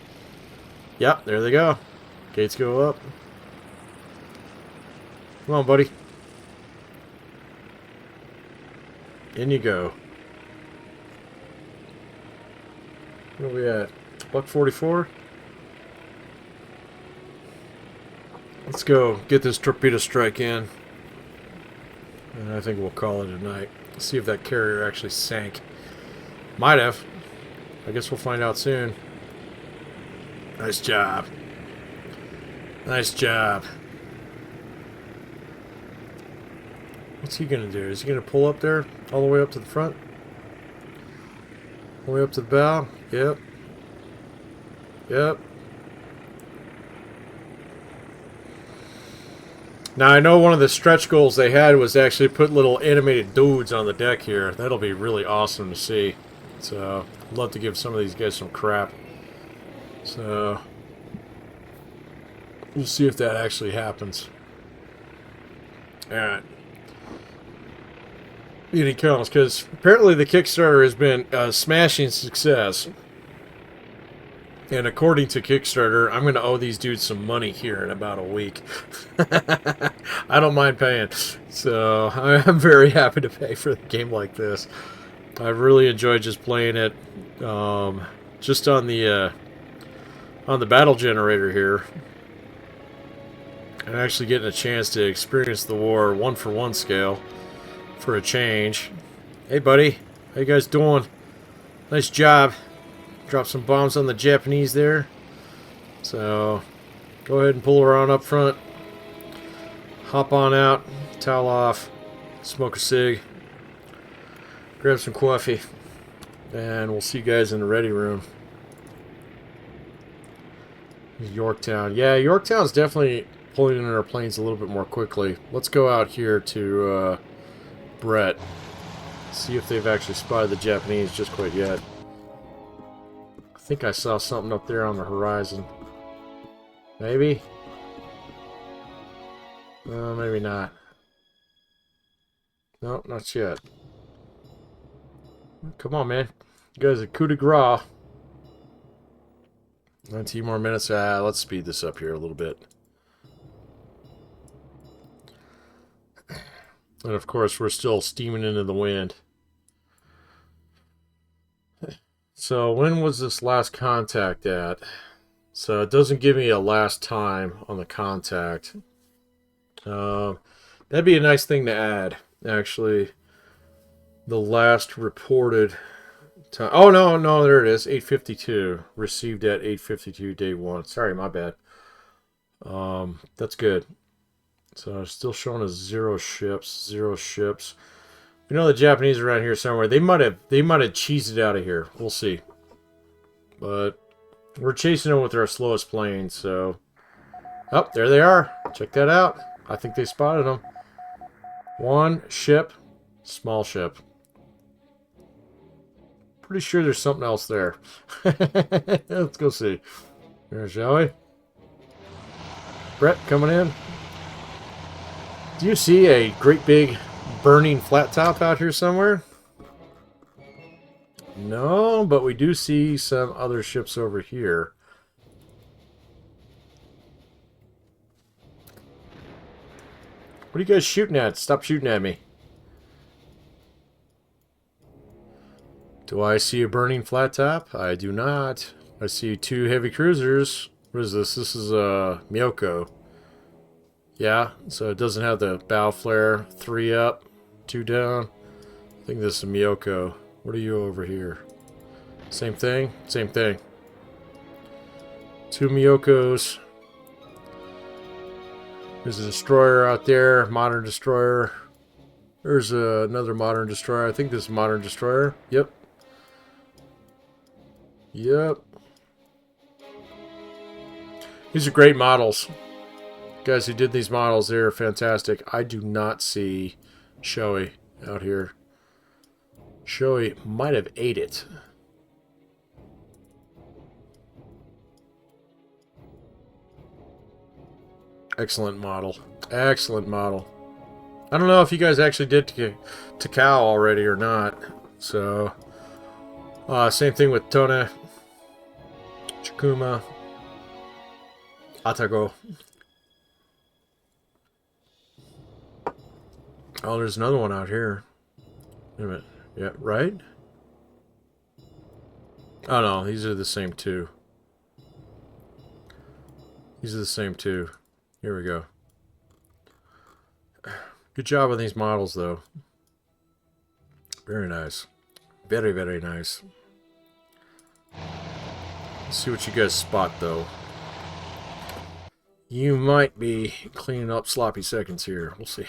Yep, there they go. Gates go up. Come on, buddy. In you go. Where are we at? Buck 44? Let's go get this torpedo strike in. And I think we'll call it a night. See if that carrier actually sank. Might have. I guess we'll find out soon. Nice job. Nice job. What's he gonna do? Is he gonna pull up there? All the way up to the front? All the way up to the bow? Yep. Yep. Now, I know one of the stretch goals they had was actually put little animated dudes on the deck here. That'll be really awesome to see. So, I'd love to give some of these guys some crap. So, we'll see if that actually happens. Alright. Any counts, because apparently the Kickstarter has been a smashing success. And according to Kickstarter, I'm going to owe these dudes some money here in about a week. I don't mind paying. So, I'm very happy to pay for a game like this. I've really enjoyed just playing it. Just on the battle generator here. And actually getting a chance to experience the war 1-for-1 scale. For a change. Hey, buddy. How you guys doing? Nice job. Drop some bombs on the Japanese there. So, go ahead and pull her on up front. Hop on out. Towel off. Smoke a cig. Grab some coffee. And we'll see you guys in the ready room. Yorktown. Yeah, Yorktown's definitely pulling in our planes a little bit more quickly. Let's go out here to Brett. See if they've actually spotted the Japanese just quite yet. I think I saw something up there on the horizon. Maybe? Maybe not. No, not yet. Come on, man. You guys are coup de grace. 19 more minutes. Let's speed this up here a little bit. And of course, we're still steaming into the wind. So, when was this last contact at? So, it doesn't give me a last time on the contact. That'd be a nice thing to add, actually. The last reported Oh, no, no, there it is. 8:52. Received at 8:52, day 1. Sorry, my bad. That's good. So it's still showing us 0 ships. 0 ships. We know the Japanese are around here somewhere. They might have cheesed it out of here. We'll see. But we're chasing them with our slowest plane, so... Oh, there they are. Check that out. I think they spotted them. 1 ship. Small ship. Pretty sure there's something else there. Let's go see. There, shall we? Brett, coming in. Do you see a great big burning flat top out here somewhere? No, but we do see some other ships over here. What are you guys shooting at? Stop shooting at me. Do I see a burning flat top? I do not. I see 2 heavy cruisers. What is this? This is a Miyoko. Yeah, so it doesn't have the bow flare. 3 up, 2 down. I think this is a Miyoko. What are you over here? Same thing? Same thing. 2 Miyokos. There's a destroyer out there. Modern destroyer. There's another modern destroyer. I think this is a modern destroyer. Yep. Yep. These are great models. Guys who did these models, they're fantastic. I do not see Shoei out here. Shoei might have ate it. Excellent model. Excellent model. I don't know if you guys actually did Takao already or not. So, same thing with Tone, Chikuma, Atago. Oh, there's another one out here. Wait a minute. Yeah, right? Oh, no. These are the same 2. These are the same 2. Here we go. Good job on these models, though. Very nice. Very, very nice. Let's see what you guys spot, though. You might be cleaning up sloppy seconds here. We'll see.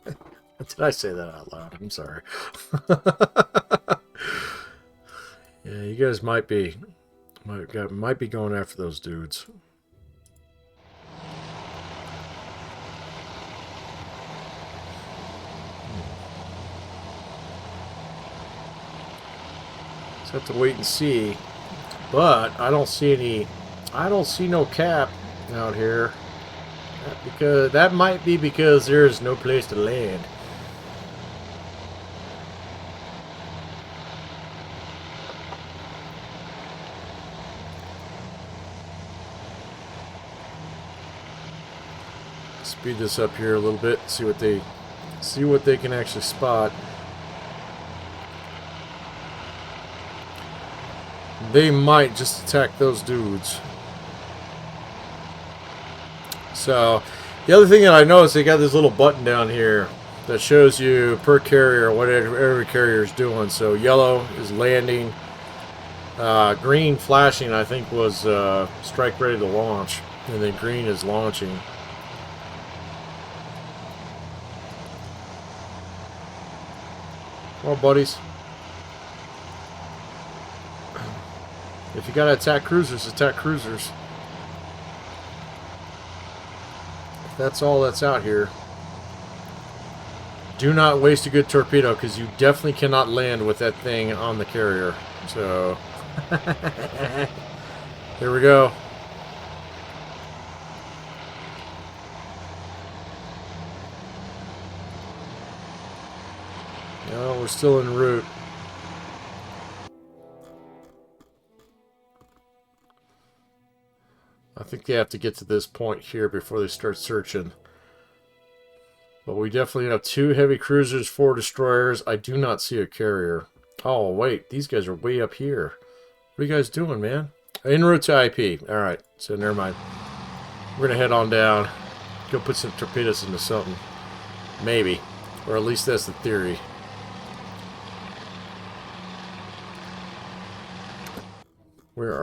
Did I say that out loud? I'm sorry. Yeah, you guys might be going after those dudes. Just have to wait and see. But I don't see any. I don't see no cap out here. Because that might be because there's no place to land. Speed this up here a little bit. See what they can actually spot. They might just attack those dudes. So, the other thing that I noticed, they got this little button down here that shows you per carrier what every carrier is doing. So, yellow is landing. Green flashing, I think, was strike ready to launch. And then green is launching. Come on, buddies. If you gotta attack cruisers, attack cruisers. If that's all that's out here. Do not waste a good torpedo, because you definitely cannot land with that thing on the carrier. So, here we go. No, we're still en route. I think they have to get to this point here before they start searching. But we definitely have 2 heavy cruisers, 4 destroyers. I do not see a carrier. Oh, wait. These guys are way up here. What are you guys doing, man? En route to IP. Alright, so never mind. We're going to head on down. Go put some torpedoes into something. Maybe. Or at least that's the theory.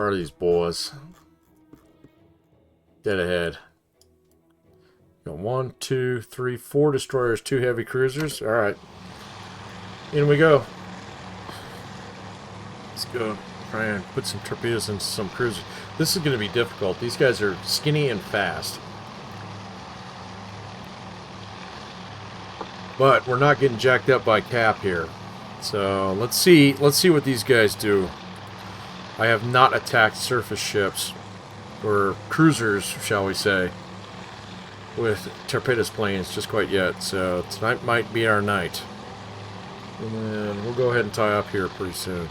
are these boys? Dead ahead. Got 1, 2, 3, 4 destroyers, 2 heavy cruisers. Alright. In we go. Let's go try and put some torpedoes into some cruisers. This is going to be difficult. These guys are skinny and fast. But we're not getting jacked up by Cap here. So let's see what these guys do. I have not attacked surface ships, or cruisers, shall we say, with torpedoes planes just quite yet. So tonight might be our night. And then we'll go ahead and tie up here pretty soon,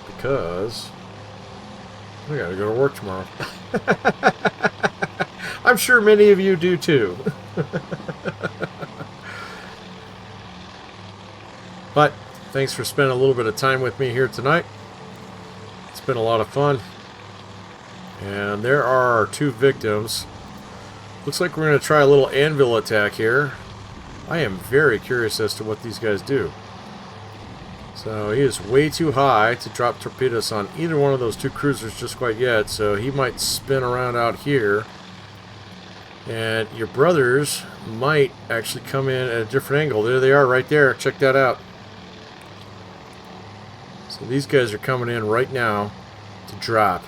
because we gotta go to work tomorrow. I'm sure many of you do too. But thanks for spending a little bit of time with me here tonight. It's been a lot of fun. And there are our 2 victims. Looks like we're going to try a little anvil attack here. I am very curious as to what these guys do. So he is way too high to drop torpedoes on either one of those 2 cruisers just quite yet. So he might spin around out here. And your brothers might actually come in at a different angle. There they are right there. Check that out. So these guys are coming in right now to drop.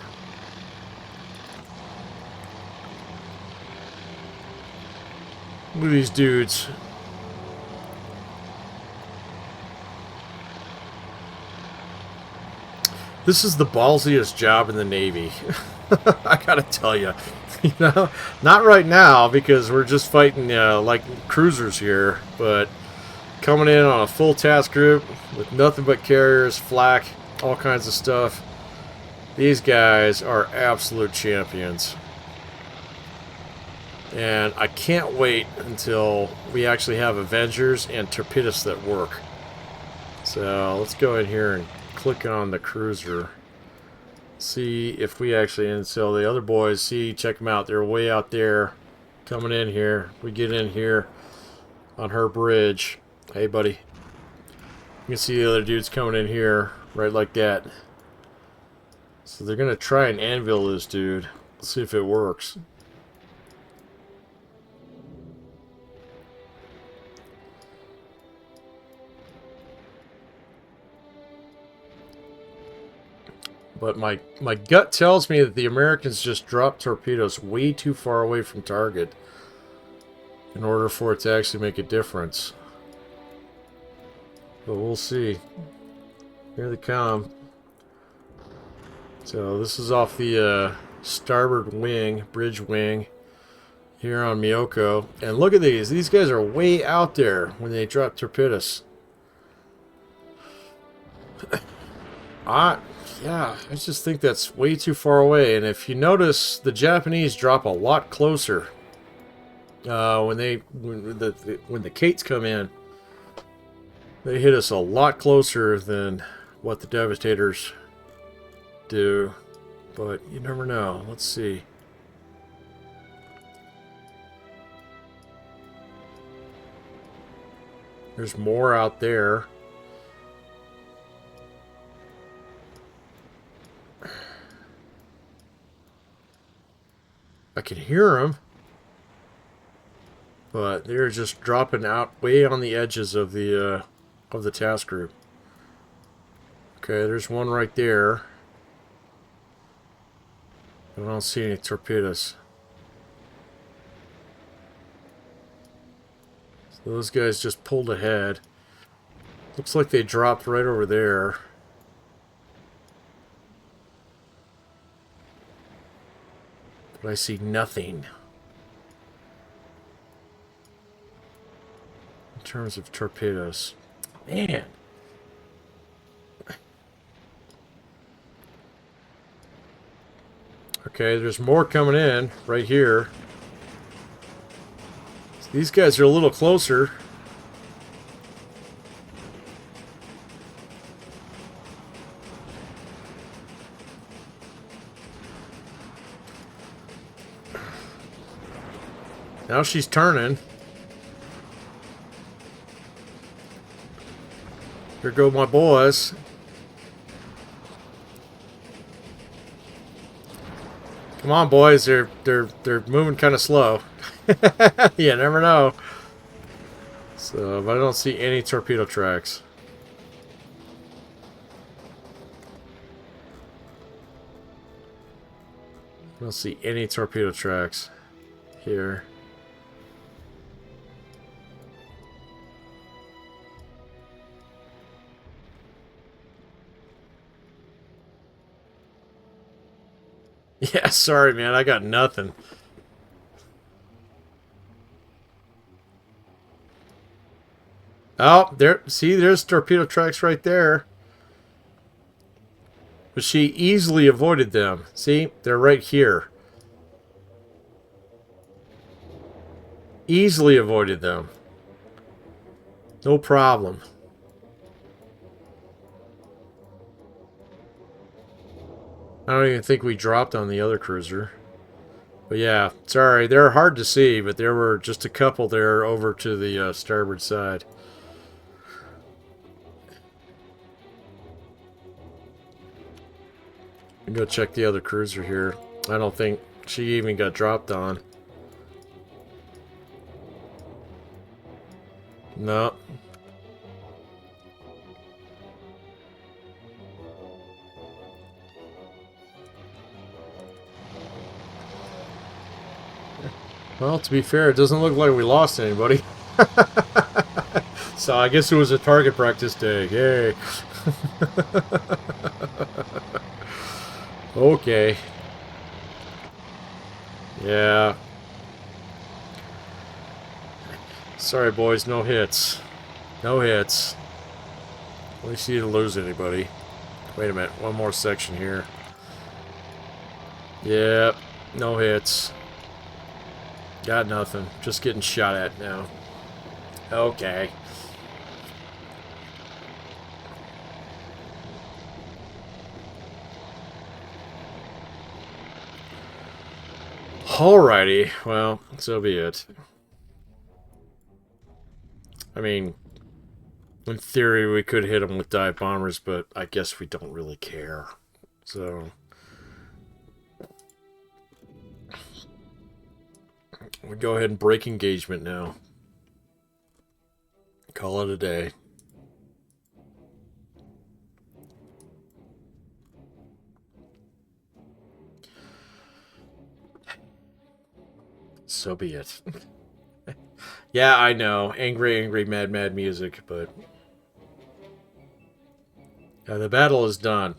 Look at these dudes. This is the ballsiest job in the Navy. I gotta tell you. You know, not right now because we're just fighting like cruisers here, but coming in on a full task group with nothing but carriers, flak, all kinds of stuff. These guys are absolute champions. And I can't wait until we actually have Avengers and torpedoes that work. So let's go in here and click on the cruiser. See if we actually instill the other boys. See, check them out. They're way out there coming in here. We get in here on her bridge. Hey, buddy. You can see the other dudes coming in here right like that. So they're going to try and anvil this dude. Let's see if it works. But my gut tells me that the Americans just dropped torpedoes way too far away from target in order for it to actually make a difference. But we'll see. Here they come. So this is off the starboard wing, bridge wing, here on Miyoko. And look at these. These guys are way out there when they drop torpedoes. Yeah, I just think that's way too far away. And if you notice, the Japanese drop a lot closer when the Kates come in. They hit us a lot closer than what the Devastators do. But you never know. Let's see. There's more out there. I can hear them, but they're just dropping out way on the edges of the task group. Okay, there's one right there. I don't see any torpedoes. So those guys just pulled ahead. Looks like they dropped right over there. But I see nothing in terms of torpedoes. Man. Okay, there's more coming in right here. So these guys are a little closer. Now she's turning. Here go my boys. Come on, boys. They're moving kind of slow. You never know. So, but I don't see any torpedo tracks. I don't see any torpedo tracks here. Yeah, sorry, man. I got nothing. Oh, there. See, there's torpedo tracks right there. But she easily avoided them. See, they're right here. Easily avoided them. No problem. I don't even think we dropped on the other cruiser. But yeah, sorry. They're hard to see, but there were just a couple there over to the starboard side. I'm gonna go check the other cruiser here. I don't think she even got dropped on. No. Well, to be fair, it doesn't look like we lost anybody. So I guess it was a target practice day. Yay. Okay. Yeah. Sorry, boys. No hits. No hits. At least you didn't lose anybody. Wait a minute. One more section here. Yep. No hits. Got nothing. Just getting shot at now. Okay. Alrighty. Well, so be it. I mean, in theory, we could hit them with dive bombers, but I guess we don't really care. So, we go ahead and break engagement now. Call it a day. So be it. Yeah, I know. Angry, angry, mad, mad music, but... the battle is done.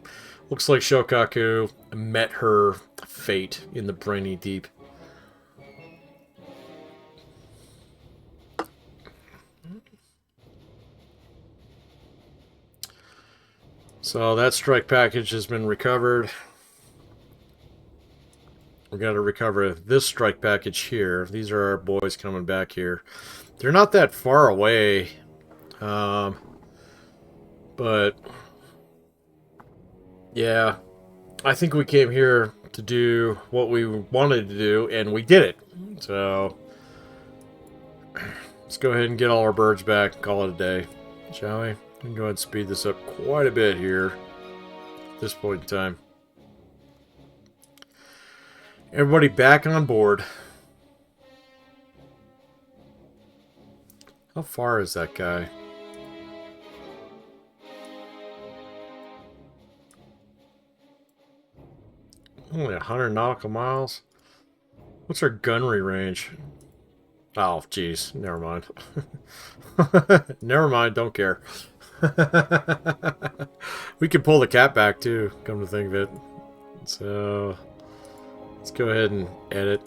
Looks like Shokaku met her fate in the briny deep. So that strike package has been recovered. We're going to recover this strike package here. These are our boys coming back here. They're not that far away. But... yeah. I think we came here to do what we wanted to do, and we did it. So... let's go ahead and get all our birds back and call it a day. Shall we? We can go ahead and speed this up quite a bit here. At this point in time. Everybody back on board. How far is that guy? Only 100 nautical miles? What's our gunnery range? Oh, jeez. Never mind. Never mind. Don't care. We can pull the cap back, too, come to think of it. So... let's go ahead and edit.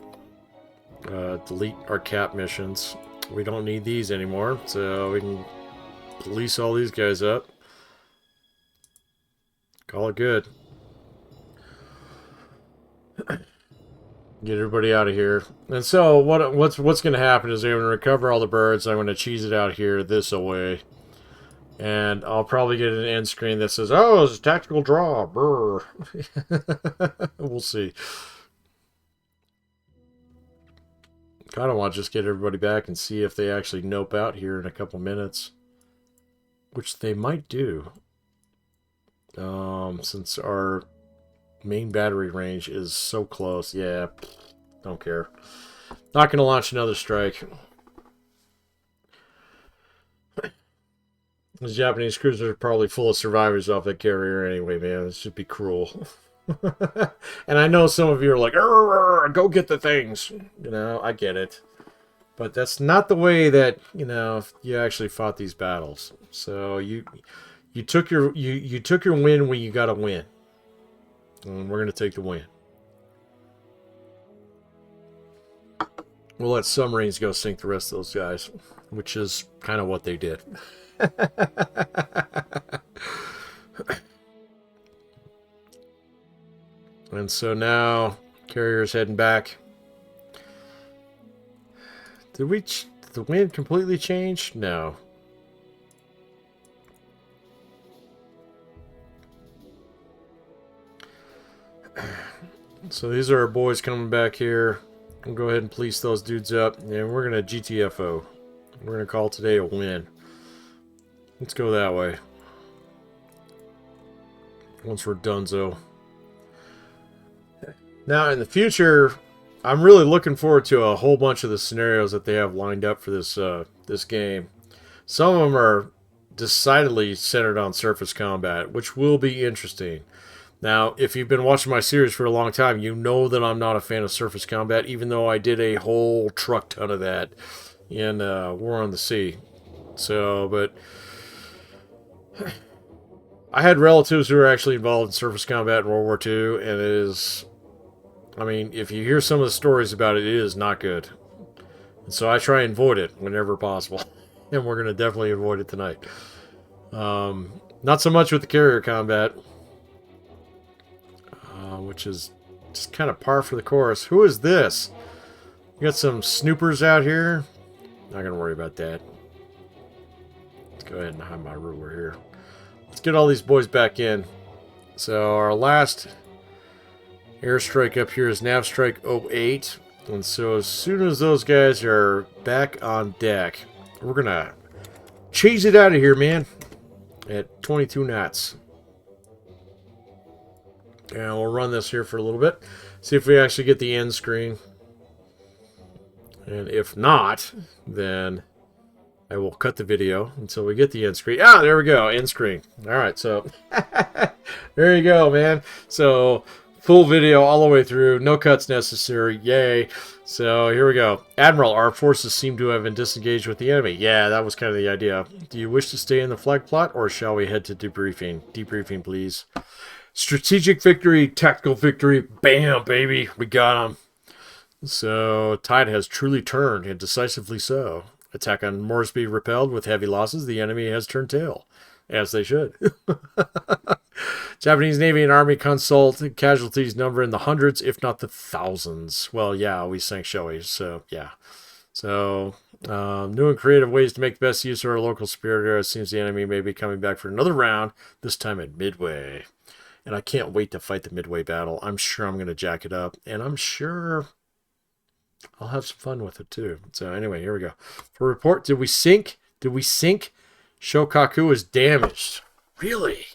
Delete our cap missions. We don't need these anymore, so we can police all these guys up. Call it good. Get everybody out of here. And so what's going to happen is I'm going to recover all the birds. I'm going to cheese it out here this away. And I'll probably get an end screen that says, "Oh, it's a tactical draw." Brr. We'll see. Kind of want to just get everybody back and see if they actually nope out here in a couple minutes. Which they might do. Since our main battery range is so close. Yeah, don't care. Not going to launch another strike. Those Japanese cruisers are probably full of survivors off that carrier anyway, man. This should be cruel. And I know some of you are like, go get the things. You know, I get it. But that's not the way that, you know, you actually fought these battles. So you took your you took your win when you got a win. And we're going to take the win. We'll let submarines go sink the rest of those guys, which is kind of what they did. And so now carrier's heading back. Did the wind completely change? No. So these are our boys coming back here. We'll go ahead and police those dudes up, and we're gonna GTFO. We're gonna call today a win. Let's go that way. Once we're donezo. Now, in the future, I'm really looking forward to a whole bunch of the scenarios that they have lined up for this this game. Some of them are decidedly centered on surface combat, which will be interesting. Now, if you've been watching my series for a long time, you know that I'm not a fan of surface combat, even though I did a whole truck ton of that in War on the Sea. So, but I had relatives who were actually involved in surface combat in World War II, and it is, I mean, if you hear some of the stories about it, it is not good. And so I try and avoid it whenever possible. And we're going to definitely avoid it tonight. Not so much with the carrier combat, which is just kind of par for the course. Who is this? You got some snoopers out here? Not going to worry about that. Let's go ahead and hide my ruler here. Let's get all these boys back in. So our last airstrike up here is Nav Strike 08. And so as soon as those guys are back on deck, we're going to chase it out of here, man, at 22 knots. And we'll run this here for a little bit. See if we actually get the end screen. And if not, then I will cut the video until we get the end screen. Ah, there we go, end screen. All right, so there you go, man. So full video all the way through, no cuts necessary, yay. So here we go. Admiral, our forces seem to have been disengaged with the enemy. Yeah, that was kind of the idea. Do you wish to stay in the flag plot, or shall we head to debriefing? Debriefing, please. Strategic victory, tactical victory, bam, baby, we got him. So, tide has truly turned, and decisively so. Attack on Moresby repelled with heavy losses. The enemy has turned tail, as they should. Japanese Navy and Army consult. Casualties number in the hundreds, if not the thousands. Well, yeah, we sank Shoei, so yeah. So, new and creative ways to make the best use of our local spirit. It seems the enemy may be coming back for another round, this time at Midway. And I can't wait to fight the Midway battle. I'm sure I'm going to jack it up. And I'm sure I'll have some fun with it too. So anyway, here we go. For report, did we sink? Did we sink? Shokaku is damaged. Really?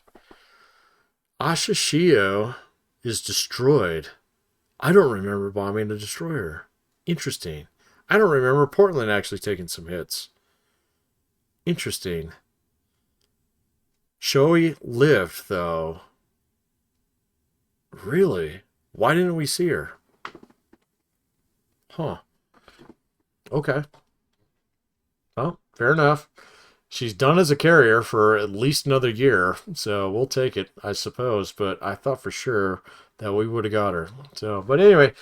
Ashishio is destroyed. I don't remember bombing a destroyer. Interesting. I don't remember Portland actually taking some hits. Interesting. Shoei lived, though. Really? Why didn't we see her? Huh. Okay. Well, fair enough. She's done as a carrier for at least another year, so we'll take it, I suppose. But I thought for sure that we would have got her. So, but anyway.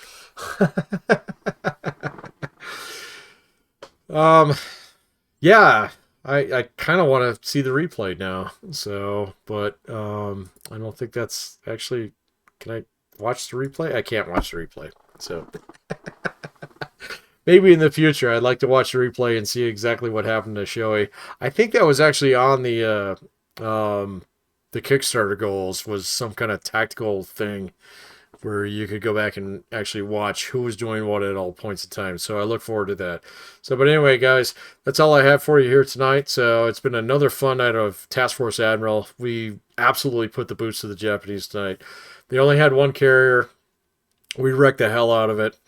Yeah, I kind of want to see the replay now. So, but I don't think that's actually. Can I watch the replay? I can't watch the replay. So maybe in the future I'd like to watch the replay and see exactly what happened to Shoei. I think that was actually on the Kickstarter goals, was some kind of tactical thing where you could go back and actually watch who was doing what at all points in time. So I look forward to that. So, but anyway, guys, that's all I have for you here tonight. So it's been another fun night of Task Force Admiral. We absolutely put the boots to the Japanese tonight. They only had one carrier. We wrecked the hell out of it.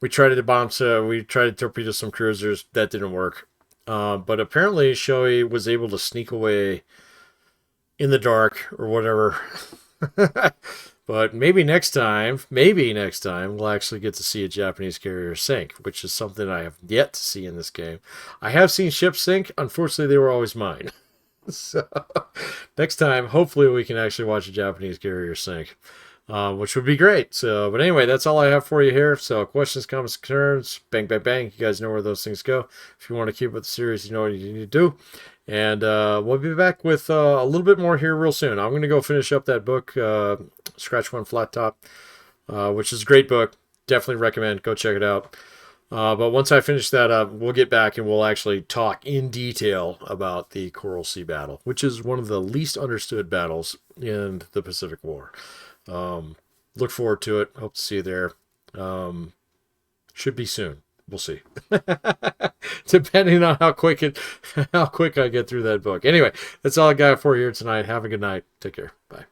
We tried to bomb, so we tried to torpedo some cruisers. That didn't work. But apparently, Shoei was able to sneak away in the dark or whatever. But maybe next time, we'll actually get to see a Japanese carrier sink, which is something I have yet to see in this game. I have seen ships sink. Unfortunately, they were always mine. So next time, hopefully, we can actually watch a Japanese carrier sink, which would be great. So, but anyway, that's all I have for you here. So, questions, comments, concerns, bang, bang, bang. You guys know where those things go. If you want to keep with the series, you know what you need to do. And we'll be back with a little bit more here real soon. I'm going to go finish up that book, Scratch One Flat Top, which is a great book. Definitely recommend. Go check it out. But once I finish that up, we'll get back and we'll actually talk in detail about the Coral Sea battle, which is one of the least understood battles in the Pacific War. Look forward to it. Hope to see you there. Should be soon. We'll see. Depending on how quick I get through that book. Anyway, that's all I got for you here tonight. Have a good night. Take care. Bye.